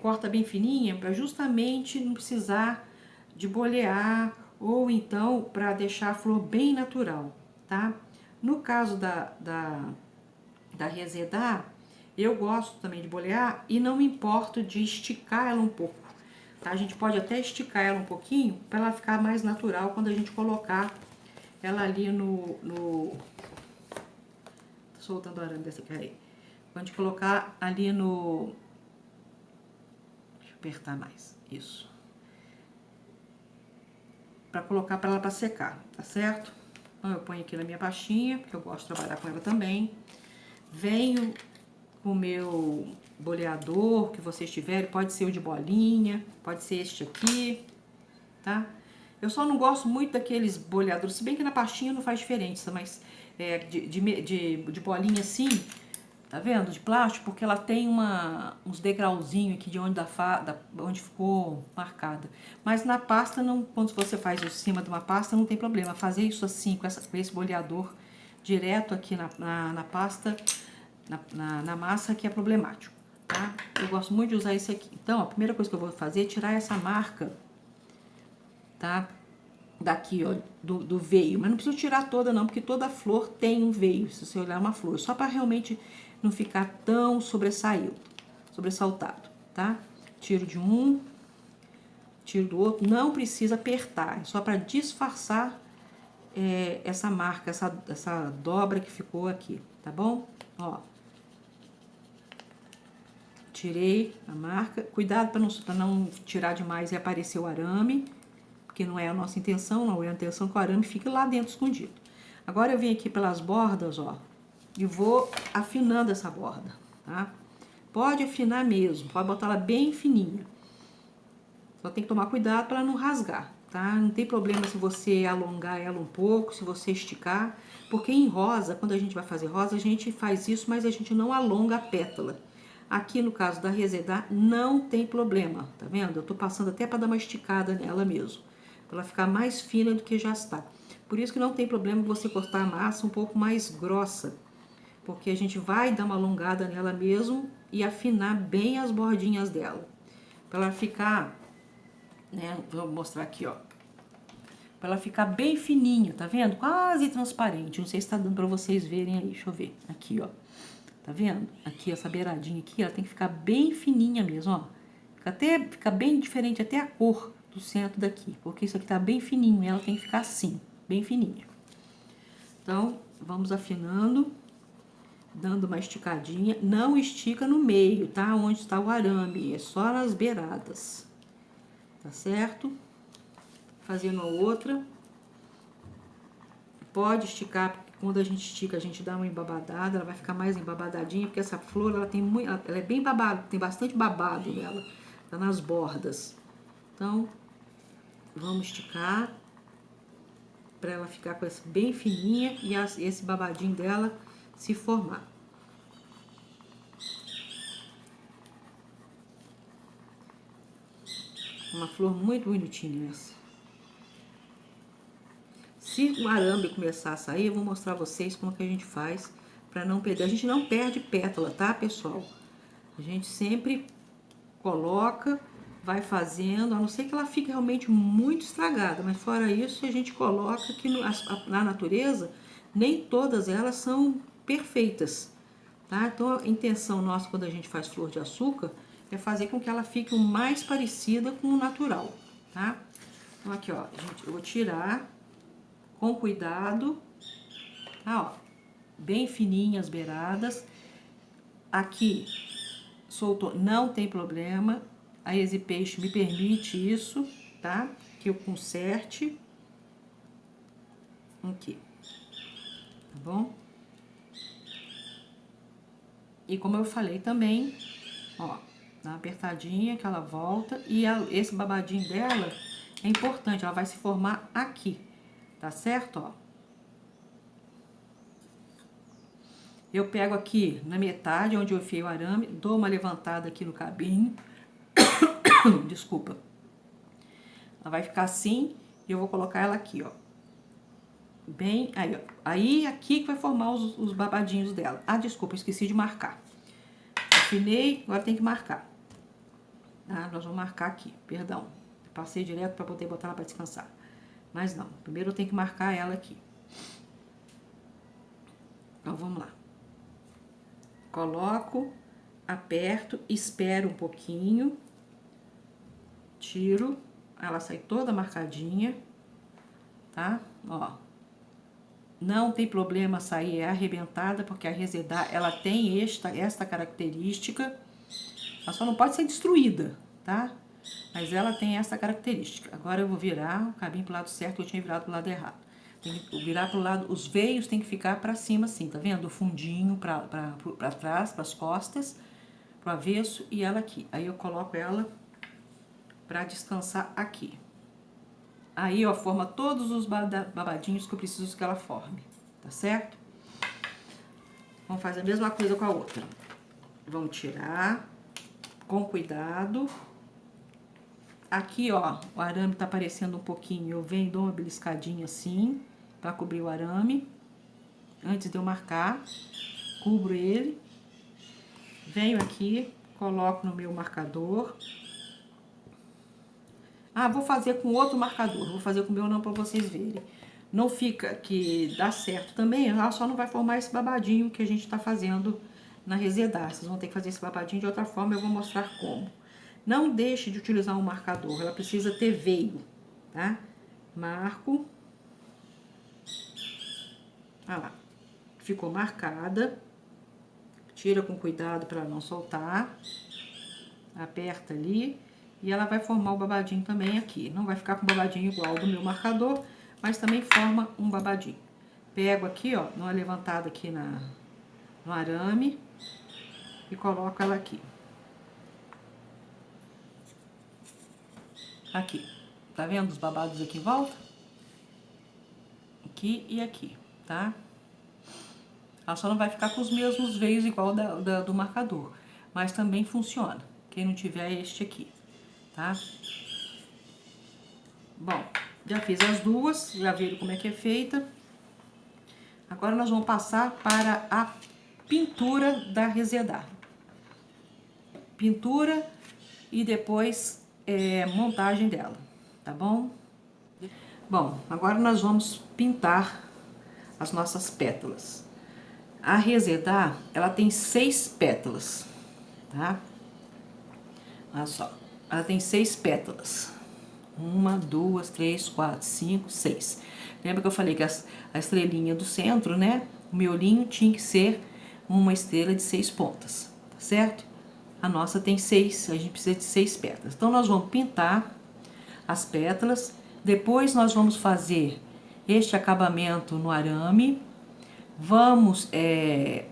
corta bem fininha para justamente não precisar de bolear ou então para deixar a flor bem natural, tá? No caso da Resedar, eu gosto também de bolear e não me importo de esticar ela um pouco, tá? A gente pode até esticar ela um pouquinho para ela ficar mais natural quando a gente colocar ela ali Tô soltando o arame dessa aqui, aí. Quando a gente colocar ali no... Deixa eu apertar mais, isso. Pra colocar pra ela pra secar, tá certo? Então eu ponho aqui na minha pastinha, porque eu gosto de trabalhar com ela também. Venho com o meu boleador que vocês tiverem, pode ser o de bolinha, pode ser este aqui, tá? Eu só não gosto muito daqueles boleadores, se bem que na pastinha não faz diferença, mas de bolinha assim, tá vendo? De plástico, porque ela tem uns degrauzinhos aqui de onde ficou marcada. Mas na pasta, não, quando você faz em cima de uma pasta, não tem problema. Fazer isso assim, com esse boleador direto aqui na pasta, na massa, que é problemático, tá? Eu gosto muito de usar esse aqui. Então, a primeira coisa que eu vou fazer é tirar essa marca, tá? Daqui, ó, do veio. Mas não precisa tirar toda não, porque toda flor tem um veio, se você olhar uma flor. Só para realmente não ficar tão sobressaltado, tá? Tiro de um, tiro do outro. Não precisa apertar, é só para disfarçar essa marca, essa dobra que ficou aqui, tá bom? Ó. Tirei a marca. Cuidado para não tirar demais e aparecer o arame, porque não é a nossa intenção, não é a intenção que o arame fique lá dentro escondido. Agora eu venho aqui pelas bordas, ó, e vou afinando essa borda, tá? Pode afinar mesmo, pode botar ela bem fininha. Só tem que tomar cuidado para não rasgar, tá? Não tem problema se você alongar ela um pouco, se você esticar, porque em rosa, quando a gente vai fazer rosa, a gente faz isso, mas a gente não alonga a pétala. Aqui no caso da Resedar, não tem problema, tá vendo? Eu tô passando até para dar uma esticada nela mesmo, para ela ficar mais fina do que já está. Por isso que não tem problema você cortar a massa um pouco mais grossa, porque a gente vai dar uma alongada nela mesmo e afinar bem as bordinhas dela, para ela ficar, né, vou mostrar aqui, ó, para ela ficar bem fininha, tá vendo? Quase transparente, não sei se tá dando para vocês verem aí, deixa eu ver, aqui, ó, tá vendo? Aqui, essa beiradinha aqui, ela tem que ficar bem fininha mesmo, ó, fica bem diferente até a cor do centro daqui, porque isso aqui tá bem fininho, ela tem que ficar assim, bem fininha. Então, vamos afinando, dando uma esticadinha. Não estica no meio, tá? Onde está o arame, é só nas beiradas, tá certo? Fazendo a outra. Pode esticar, porque quando a gente estica, a gente dá uma embabadada, ela vai ficar mais embabadadinha, porque essa flor, ela tem muito, ela é bem babada, tem bastante babado nela, tá nas bordas. Então, vamos esticar para ela ficar com essa bem fininha e esse babadinho dela se formar. Uma flor muito bonitinha essa. Se o arame começar a sair, eu vou mostrar a vocês como que a gente faz para não perder. A gente não perde pétala, tá, pessoal? A gente sempre coloca, vai fazendo, a não ser que ela fique realmente muito estragada, mas fora isso, a gente coloca que na natureza, nem todas elas são perfeitas, tá? Então, a intenção nossa quando a gente faz flor de açúcar é fazer com que ela fique o mais parecida com o natural, tá? Então, aqui, ó, gente, eu vou tirar com cuidado, tá, ó, bem fininhas as beiradas. Aqui, soltou, não tem problema, a Easy Peixe me permite isso, tá? Que eu conserte aqui, tá bom? E como eu falei também, ó, dá uma apertadinha que ela volta e esse babadinho dela é importante, ela vai se formar aqui, tá certo, ó? Eu pego aqui na metade, onde eu enfiei o arame, dou uma levantada aqui no cabinho, desculpa. Ela vai ficar assim e eu vou colocar ela aqui, ó. Bem, aí, ó. Aí, aqui que vai formar os babadinhos dela. Ah, desculpa, esqueci de marcar. Afinei, agora tem que marcar. Tá? Nós vamos marcar aqui, perdão. Passei direto para poder botar ela para descansar. Mas não, primeiro eu tenho que marcar ela aqui. Então, vamos lá. Coloco, aperto, espero um pouquinho. Tiro, ela sai toda marcadinha, tá? Ó. Não tem problema sair arrebentada, porque a Resedar, ela tem esta característica. Ela só não pode ser destruída, tá? Mas ela tem essa característica. Agora eu vou virar o cabinho pro lado certo, eu tinha virado pro lado errado. Tem que virar pro lado, os veios tem que ficar pra cima assim, tá vendo? O fundinho pra trás, pras costas, pro avesso e ela aqui. Aí eu coloco ela pra descansar aqui. Aí, ó, forma todos os babadinhos que eu preciso que ela forme, tá certo? Vamos fazer a mesma coisa com a outra. Vamos tirar com cuidado. Aqui, ó, o arame tá aparecendo um pouquinho, eu venho e dou uma beliscadinha assim, pra cobrir o arame. Antes de eu marcar, cubro ele. Venho aqui, coloco no meu marcador. Ah, vou fazer com outro marcador, vou fazer com o meu não pra vocês verem. Não fica que dá certo também, ela só não vai formar esse babadinho que a gente tá fazendo na resedar. Vocês vão ter que fazer esse babadinho de outra forma, eu vou mostrar como. Não deixe de utilizar um marcador, ela precisa ter veio, tá? Marco. Olha lá, ficou marcada. Tira com cuidado para não soltar. Aperta ali. E ela vai formar o babadinho também aqui. Não vai ficar com babadinho igual ao do meu marcador, mas também forma um babadinho. Pego aqui, ó, dou uma levantada aqui no arame e coloco ela aqui. Aqui, tá vendo os babados aqui em volta? Aqui e aqui, tá? Ela só não vai ficar com os mesmos veios igual do marcador, mas também funciona. Quem não tiver este aqui, tá? Bom, já fiz as duas, já viram como é que é feita. Agora nós vamos passar para a pintura da resedar. Pintura e depois montagem dela, tá bom? Bom, agora nós vamos pintar as nossas pétalas. A resedar, ela tem 6 pétalas, tá? Olha só, ela tem 6 pétalas. 1, 2, 3, 4, 5, 6. Lembra que eu falei que a estrelinha do centro, né? O miolinho tinha que ser uma estrela de 6 pontas, tá certo? A nossa tem 6, a gente precisa de 6 pétalas. Então, nós vamos pintar as pétalas. Depois, nós vamos fazer este acabamento no arame. Vamos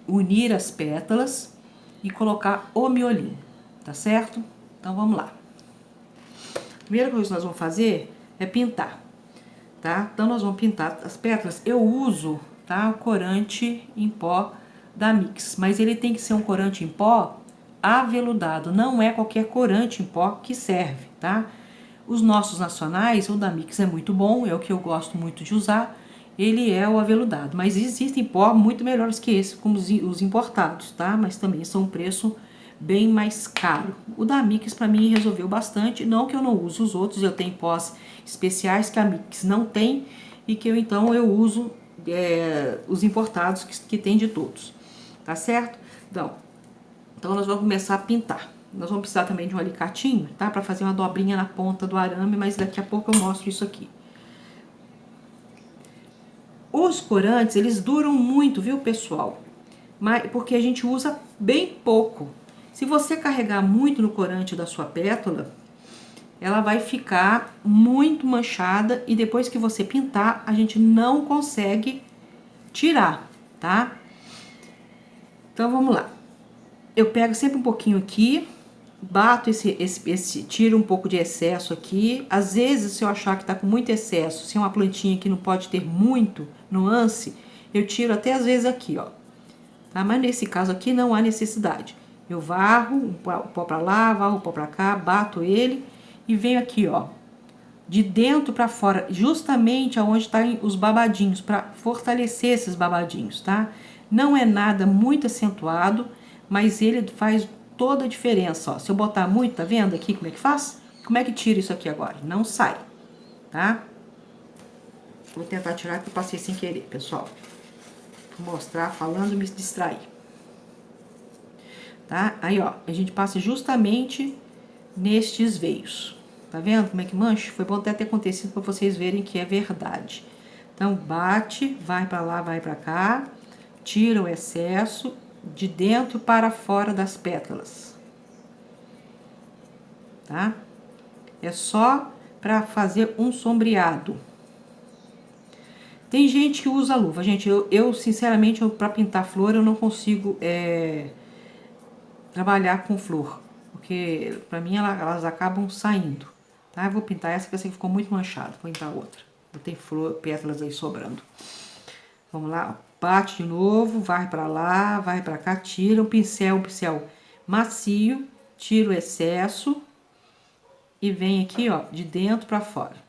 unir as pétalas e colocar o miolinho, tá certo? Então, vamos lá. A primeira coisa que nós vamos fazer é pintar, tá? Então, nós vamos pintar as pétalas. Eu uso, tá, o corante em pó da Mix, mas ele tem que ser um corante em pó aveludado, não é qualquer corante em pó que serve, tá? Os nossos nacionais, o da Mix é muito bom, é o que eu gosto muito de usar, ele é o aveludado, mas existem pó muito melhores que esse, como os importados, tá? Mas também são um preço bem mais caro. O da Mix para mim resolveu bastante, não que eu não use os outros, eu tenho pós especiais que a Mix não tem e que então eu uso os importados que tem de todos, tá certo? Então nós vamos começar a pintar. Nós vamos precisar também de um alicatinho, tá? Para fazer uma dobrinha na ponta do arame, mas daqui a pouco eu mostro isso aqui. Os corantes, eles duram muito, viu, pessoal? Porque a gente usa bem pouco. Se você carregar muito no corante da sua pétala, ela vai ficar muito manchada e depois que você pintar, a gente não consegue tirar, tá? Então, vamos lá. Eu pego sempre um pouquinho aqui, bato tiro um pouco de excesso aqui. Às vezes, se eu achar que tá com muito excesso, se é uma plantinha que não pode ter muito nuance, eu tiro até às vezes aqui, ó. Tá? Mas nesse caso aqui não há necessidade. Eu varro o pó pra lá, varro o pó pra cá, bato ele e venho aqui, ó, de dentro pra fora, justamente aonde tá os babadinhos, pra fortalecer esses babadinhos, tá? Não é nada muito acentuado, mas ele faz toda a diferença, ó. Se eu botar muito, tá vendo aqui como é que faz? Como é que tira isso aqui agora? Não sai, tá? Vou tentar tirar que eu passei sem querer, pessoal. Vou mostrar falando e me distrair. Tá? Aí, ó, a gente passa justamente nestes veios. Tá vendo como é que mancha? Foi bom até ter acontecido pra vocês verem que é verdade. Então, bate, vai pra lá, vai pra cá, tira o excesso de dentro para fora das pétalas, tá? É só para fazer um sombreado. Tem gente que usa luva, gente, eu sinceramente, para pintar flor, eu não consigo trabalhar com flor, porque pra mim elas acabam saindo, tá? Eu vou pintar essa que eu sei que ficou muito manchada, vou pintar outra. Eu tenho flor, pétalas aí sobrando. Vamos lá, bate de novo, vai pra lá, vai pra cá, tira um pincel macio, tira o excesso e vem aqui, ó, de dentro pra fora.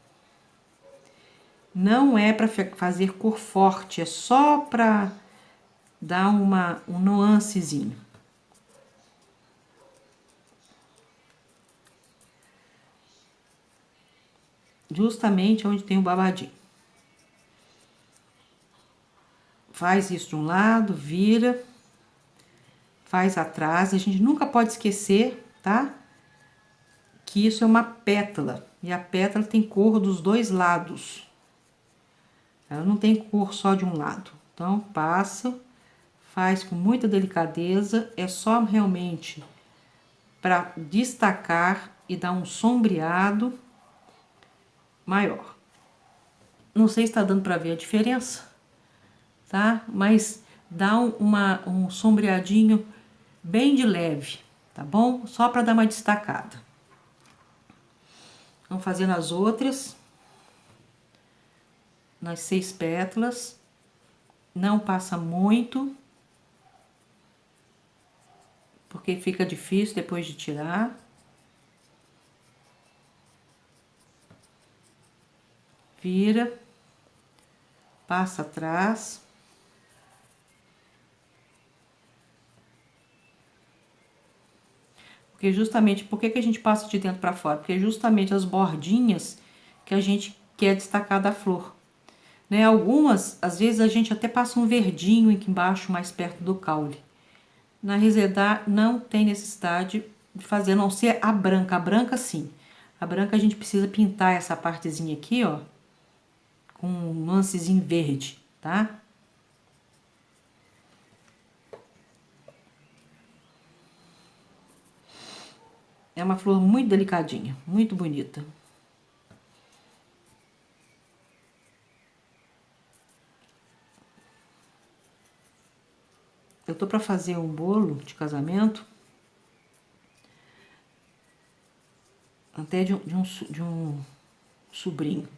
Não é pra fazer cor forte, é só pra dar um nuancezinho. Justamente onde tem o babadinho. Faz isso de um lado, vira, faz atrás. A gente nunca pode esquecer, tá? Que isso é uma pétala. E a pétala tem cor dos dois lados. Ela não tem cor só de um lado. Então, passa, faz com muita delicadeza. É só realmente para destacar e dar um sombreado maior. Não sei se está dando para ver a diferença, tá? Mas dá um sombreadinho bem de leve, tá bom? Só para dar uma destacada. Vamos fazendo as outras. Nas 6 pétalas. Não passa muito, porque fica difícil depois de tirar. Vira, passa atrás. Porque justamente, por que a gente passa de dentro para fora? Porque justamente as bordinhas que a gente quer destacar da flor. Né? Algumas, às vezes a gente até passa um verdinho aqui embaixo, mais perto do caule. Na Reseda não tem necessidade de fazer, a não ser a branca. A branca sim. A branca a gente precisa pintar essa partezinha aqui, ó, com um nuancezinho verde, tá? É uma flor muito delicadinha, muito bonita. Eu tô para fazer um bolo de casamento, até de um sobrinho.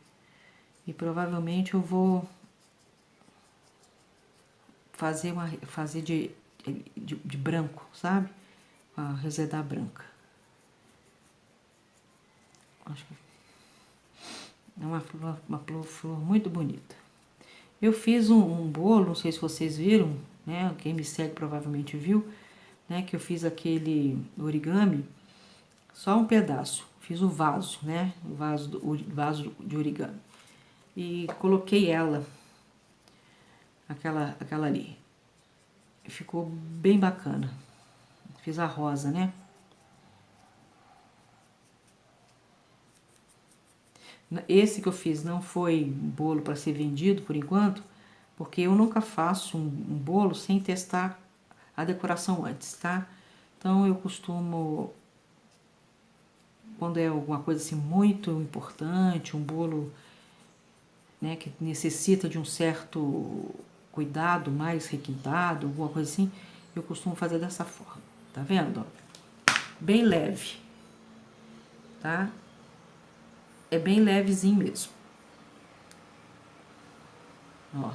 E provavelmente eu vou fazer de branco, sabe? A reseda branca. Acho que é uma flor muito bonita. Eu fiz um bolo, não sei se vocês viram, né? Quem me segue provavelmente viu, né? Que eu fiz aquele origami, só um pedaço. Fiz o vaso, né? O vaso de origami. E coloquei ela, aquela ali. Ficou bem bacana. Fiz a rosa, né? Esse que eu fiz não foi bolo para ser vendido por enquanto, porque eu nunca faço um bolo sem testar a decoração antes, tá? Então eu costumo, quando é alguma coisa assim muito importante, um bolo, né, que necessita de um certo cuidado mais requintado, alguma coisa assim, eu costumo fazer dessa forma, tá vendo? Bem leve, tá? É bem levezinho mesmo. Ó,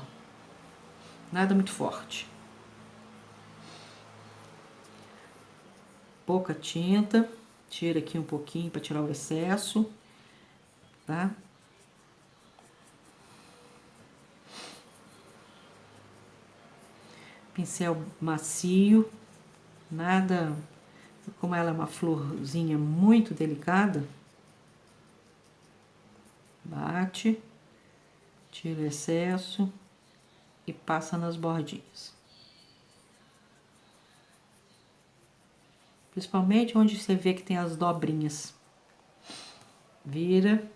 nada muito forte. Pouca tinta, tira aqui um pouquinho para tirar o excesso, tá? Pincel macio, nada, como ela é uma florzinha muito delicada, bate, tira o excesso e passa nas bordinhas. Principalmente onde você vê que tem as dobrinhas. Vira.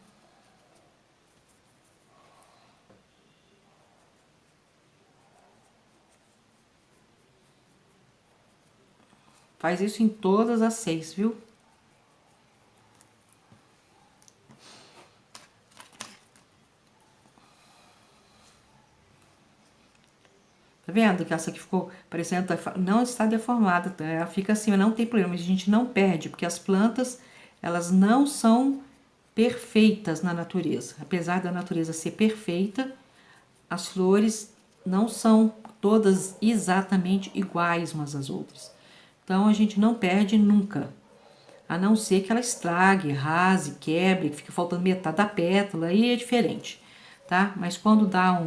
Faz isso em todas as 6, viu? Tá vendo que essa aqui ficou parecendo, não está deformada, tá? Ela fica assim, mas não tem problema, a gente não perde, porque as plantas, elas não são perfeitas na natureza. Apesar da natureza ser perfeita, as flores não são todas exatamente iguais umas às outras. Então a gente não perde nunca, a não ser que ela estrague, rase, quebre, que fique faltando metade da pétala, aí é diferente, tá? Mas quando dá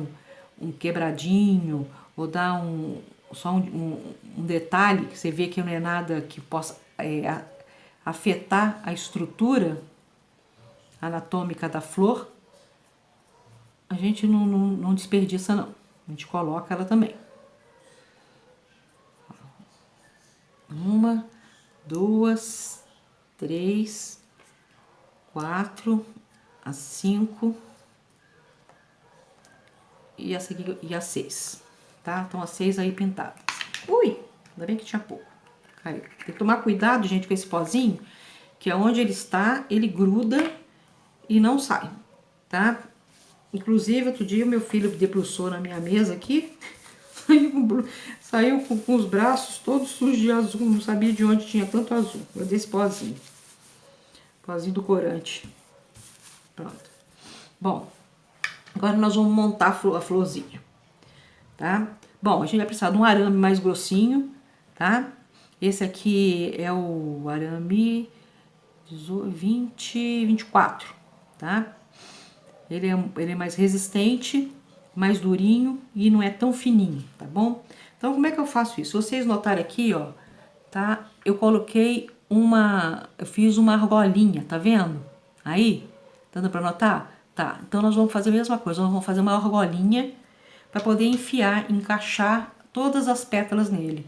um quebradinho, ou dá só um detalhe, que você vê que não é nada que possa afetar a estrutura anatômica da flor, a gente não desperdiça não, a gente coloca ela também. Uma, duas, três, quatro, a 5 e essa aqui e a 6, tá? Então as 6 aí pintadas. Ui, ainda bem que tinha pouco. Caiu. Tem que tomar cuidado, gente, com esse pozinho, que aonde ele está, ele gruda e não sai, tá? Inclusive, outro dia o meu filho debruçou na minha mesa aqui, saiu com os braços todos sujos de azul, não sabia de onde tinha tanto azul. Eu dei esse pozinho. Pozinho do corante. Pronto. Bom, agora nós vamos montar a florzinha, tá? Bom, a gente vai precisar de um arame mais grossinho, tá? Esse aqui é o arame 24, tá? Ele é mais resistente, mais durinho e não é tão fininho, tá bom? Então, como é que eu faço isso? Vocês notarem aqui, ó, tá? Eu coloquei eu fiz uma argolinha, tá vendo? Aí, tá dando pra notar? Tá, então nós vamos fazer a mesma coisa, nós vamos fazer uma argolinha para poder encaixar todas as pétalas nele,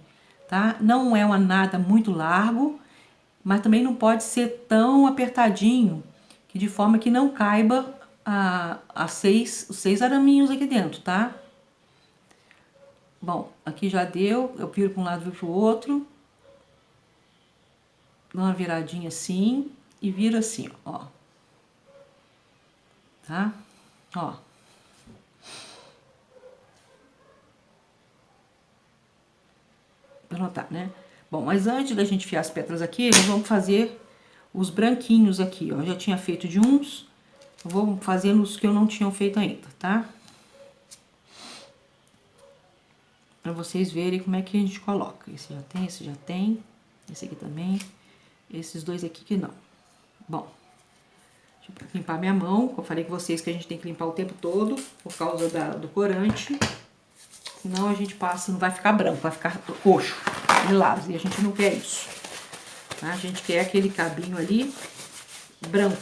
tá? Não é nada muito largo, mas também não pode ser tão apertadinho, que de forma que não caiba os 6 araminhos aqui dentro, tá? Bom, aqui já deu, eu viro para um lado e viro para o outro. Dou uma viradinha assim e viro assim, ó. Tá? Ó. Pra notar, né? Bom, mas antes da gente enfiar as pétalas aqui, nós vamos fazer os branquinhos aqui, ó. Eu já tinha feito de uns, eu vou fazer nos que eu não tinha feito ainda, tá? Pra vocês verem como é que a gente coloca. Esse já tem, esse já tem, esse aqui também, esses dois aqui que não. Bom, deixa eu limpar minha mão, eu falei com vocês que a gente tem que limpar o tempo todo, por causa do corante. Senão a gente passa, não vai ficar branco, vai ficar roxo, lilás, e a gente não quer isso. Tá? A gente quer aquele cabinho ali branco.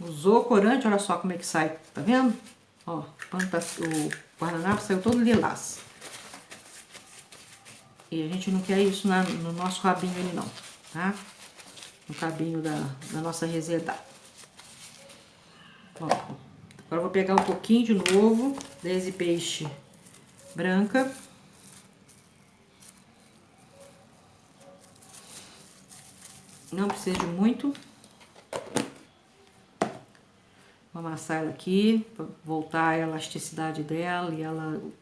Usou corante, olha só como é que sai, tá vendo? Ó, o guardanapo saiu todo lilás. E a gente não quer isso no nosso rabinho ali não, tá? No cabinho da nossa reseda. Ó, agora eu vou pegar um pouquinho de novo desse peixe branca. Não precisa de muito. Vou amassar ela aqui, para voltar a elasticidade dela e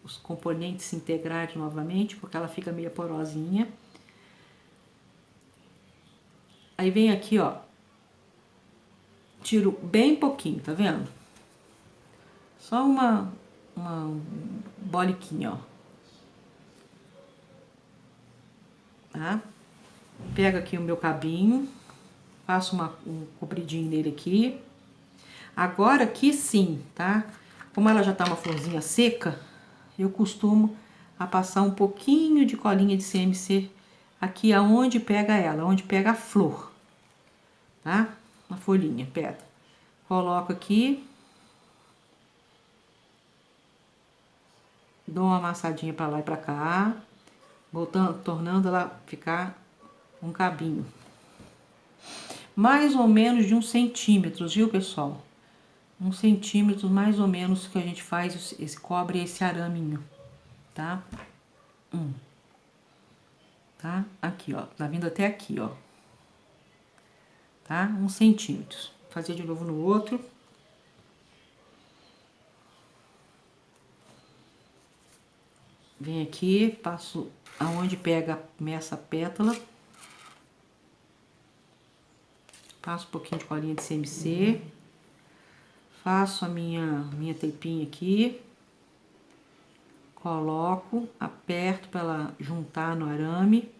os componentes se integrarem novamente, porque ela fica meio porosinha. Aí vem aqui, ó, tiro bem pouquinho, tá vendo? Só uma boliquinha, ó. Tá? Pego aqui o meu cabinho, faço um compridinho nele aqui. Agora aqui sim, tá? Como ela já tá uma florzinha seca, eu costumo passar um pouquinho de colinha de CMC aqui aonde pega ela, onde pega a flor, tá? Uma folhinha, pega. Coloco aqui. Dou uma amassadinha pra lá e pra cá, tornando ela ficar um cabinho. Mais ou menos de 1 centímetro, viu, pessoal? 1 centímetro mais ou menos que a gente faz cobre esse araminho, tá? Tá? Aqui, ó, tá vindo até aqui, ó. Tá? 1 centímetro. Vou fazer de novo no outro. Venho aqui, passo aonde pega essa pétala. Passo um pouquinho de colinha de CMC. Faço a minha tampinha aqui. Coloco, aperto para ela juntar no arame.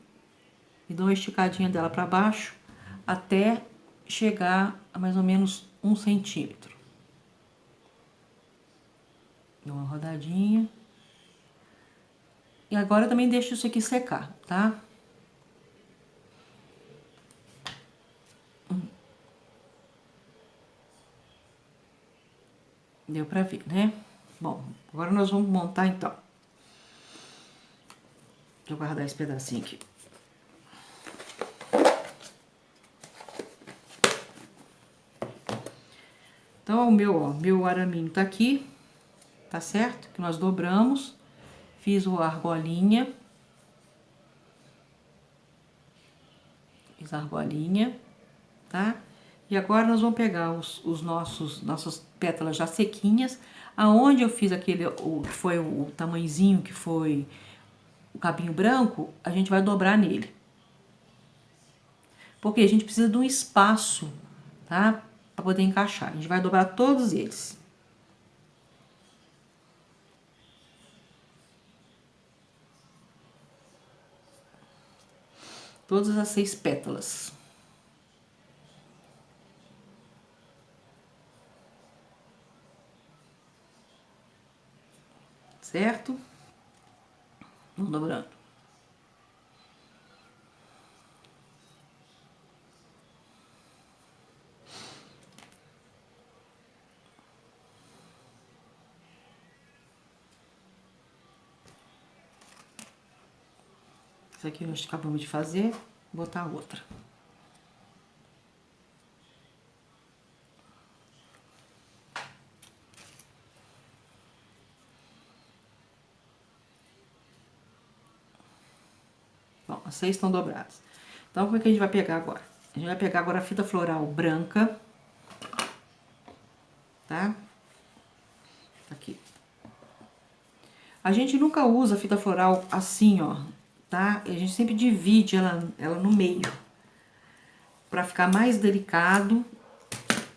E dou uma esticadinha dela para baixo até chegar a mais ou menos 1 centímetro. Dou uma rodadinha. E agora eu também deixo isso aqui secar, tá? Deu pra ver, né? Bom, agora nós vamos montar então. Deixa eu guardar esse pedacinho aqui. Então, meu araminho tá aqui, tá certo? Que nós dobramos. Fiz a argolinha. Fiz a argolinha, tá? E agora nós vamos pegar nossas pétalas já sequinhas. Aonde eu fiz aquele, que foi o tamanhozinho, que foi o cabinho branco, a gente vai dobrar nele. Porque a gente precisa de um espaço, tá? Para poder encaixar. A gente vai dobrar todos eles. Todas as 6 pétalas. Certo? Vamos dobrando. Isso aqui nós acabamos de fazer, vou botar outra. Bom, as 6 estão dobradas. Então, como é que a gente vai pegar agora? A gente vai pegar agora a fita floral branca, tá? Aqui. A gente nunca usa a fita floral assim, ó, tá? A gente sempre divide ela no meio, pra ficar mais delicado,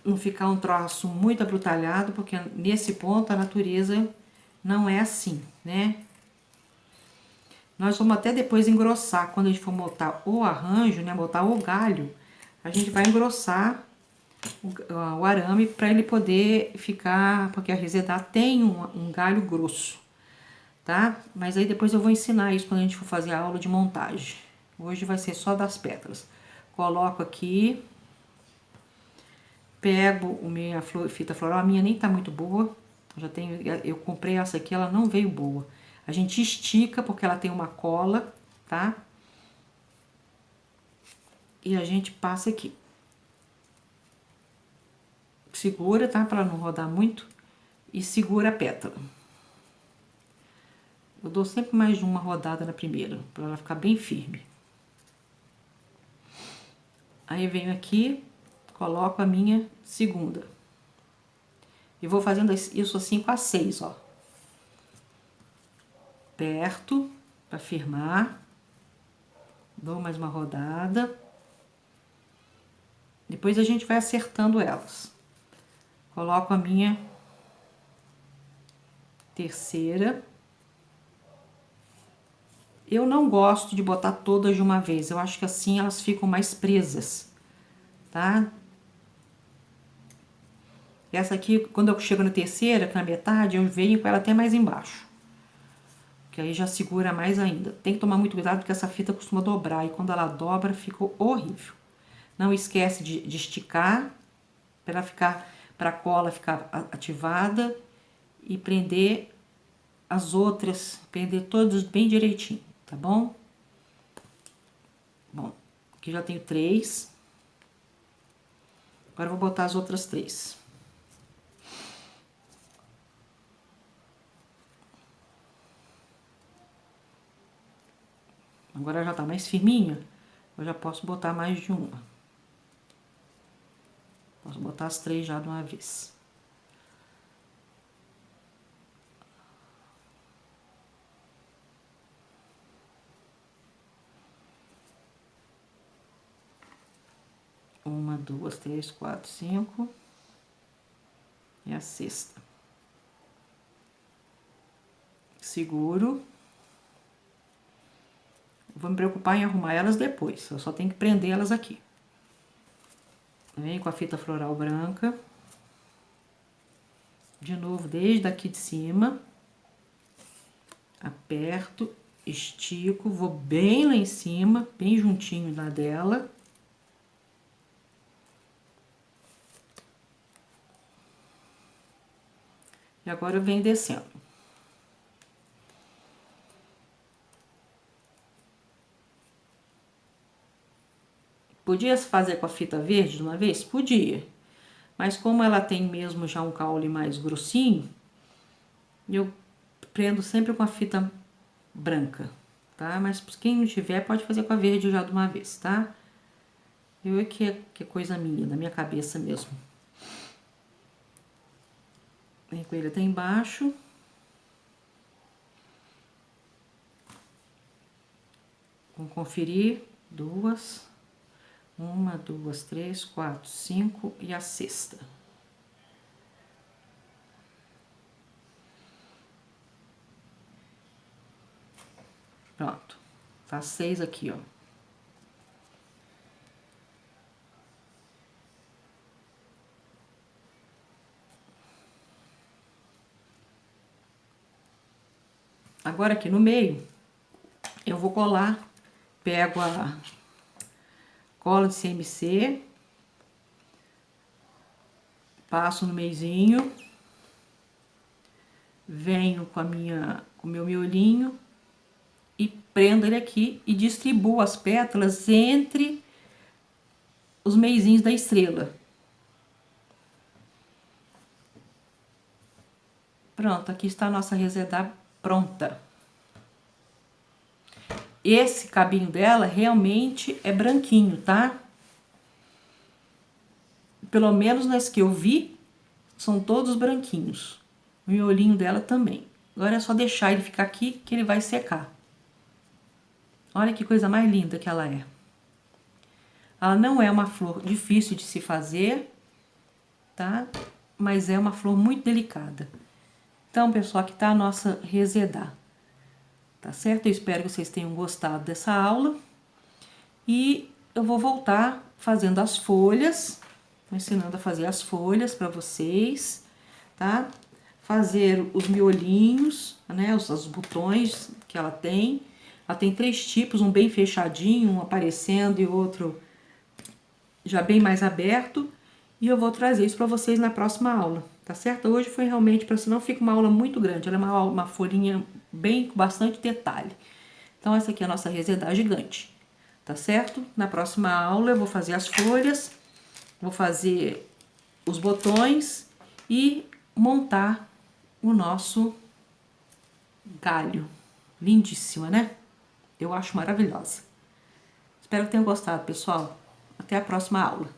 não ficar um troço muito abrutalhado, porque nesse ponto a natureza não é assim, né? Nós vamos até depois engrossar, quando a gente for montar o arranjo, né, botar o galho, a gente vai engrossar o arame para ele poder ficar, porque a Resedar tem um galho grosso, tá? Mas aí depois eu vou ensinar isso quando a gente for fazer a aula de montagem. Hoje vai ser só das pétalas. Coloco aqui, pego minha fita floral, a minha nem tá muito boa, eu comprei essa aqui, ela não veio boa. A gente estica porque ela tem uma cola, tá? E a gente passa aqui. Segura, tá? Pra não rodar muito. E segura a pétala. Eu dou sempre mais de uma rodada na primeira, pra ela ficar bem firme. Aí venho aqui, coloco a minha segunda. E vou fazendo isso assim com as 6, ó. Aperto pra firmar. Dou mais uma rodada. Depois a gente vai acertando elas. Coloco a minha terceira. Eu não gosto de botar todas de uma vez. Eu acho que assim elas ficam mais presas, tá? Essa aqui, quando eu chego na terceira, que na metade, eu venho com ela até mais embaixo. Que aí já segura mais ainda. Tem que tomar muito cuidado porque essa fita costuma dobrar. E quando ela dobra, fica horrível. Não esquece de esticar para ela ficar, para a cola ficar ativada e prender as outras, prender todas bem direitinho, tá bom? Bom, aqui já tenho 3. Agora eu vou botar as outras 3. Agora já tá mais firminha, eu já posso botar mais de uma. Posso botar as 3 já de uma vez. 1, 2, 3, 4, 5. E a sexta. Seguro. Vou me preocupar em arrumar elas depois. Eu só tenho que prender elas aqui. Venho com a fita floral branca. De novo, desde aqui de cima. Aperto, estico, vou bem lá em cima, bem juntinho lá dela. E agora eu venho descendo. Podia fazer com a fita verde de uma vez? Podia. Mas como ela tem mesmo já um caule mais grossinho, eu prendo sempre com a fita branca, tá? Mas quem não tiver, pode fazer com a verde já de uma vez, tá? Eu é que é coisa minha, da minha cabeça mesmo. Vem com ele até embaixo. Vamos conferir. 2. 1, 2, 3, 4, 5 e a sexta. Pronto. Tá 6 aqui, ó. Agora aqui no meio, eu vou colar, pego a cola de CMC, passo no meizinho, venho com o meu miolinho e prendo ele aqui e distribuo as pétalas entre os meizinhos da estrela. Pronto, aqui está a nossa reseda pronta. Esse cabinho dela realmente é branquinho, tá? Pelo menos nas que eu vi, são todos branquinhos. O miolinho dela também. Agora é só deixar ele ficar aqui que ele vai secar. Olha que coisa mais linda que ela é. Ela não é uma flor difícil de se fazer, tá? Mas é uma flor muito delicada. Então, pessoal, aqui tá a nossa resedá. Tá certo? Eu espero que vocês tenham gostado dessa aula. E eu vou voltar fazendo as folhas, ensinando a fazer as folhas para vocês, tá? Fazer os miolinhos, né? Os botões que ela tem. Ela tem 3 tipos, um bem fechadinho, um aparecendo e outro já bem mais aberto. E eu vou trazer isso para vocês na próxima aula, tá certo? Hoje foi realmente para senão fica uma aula muito grande. Ela é uma folhinha bem com bastante detalhe. Então, essa aqui é a nossa resedá gigante, tá certo? Na próxima aula eu vou fazer as folhas, vou fazer os botões e montar o nosso galho. Lindíssima, né? Eu acho maravilhosa. Espero que tenham gostado, pessoal. Até a próxima aula.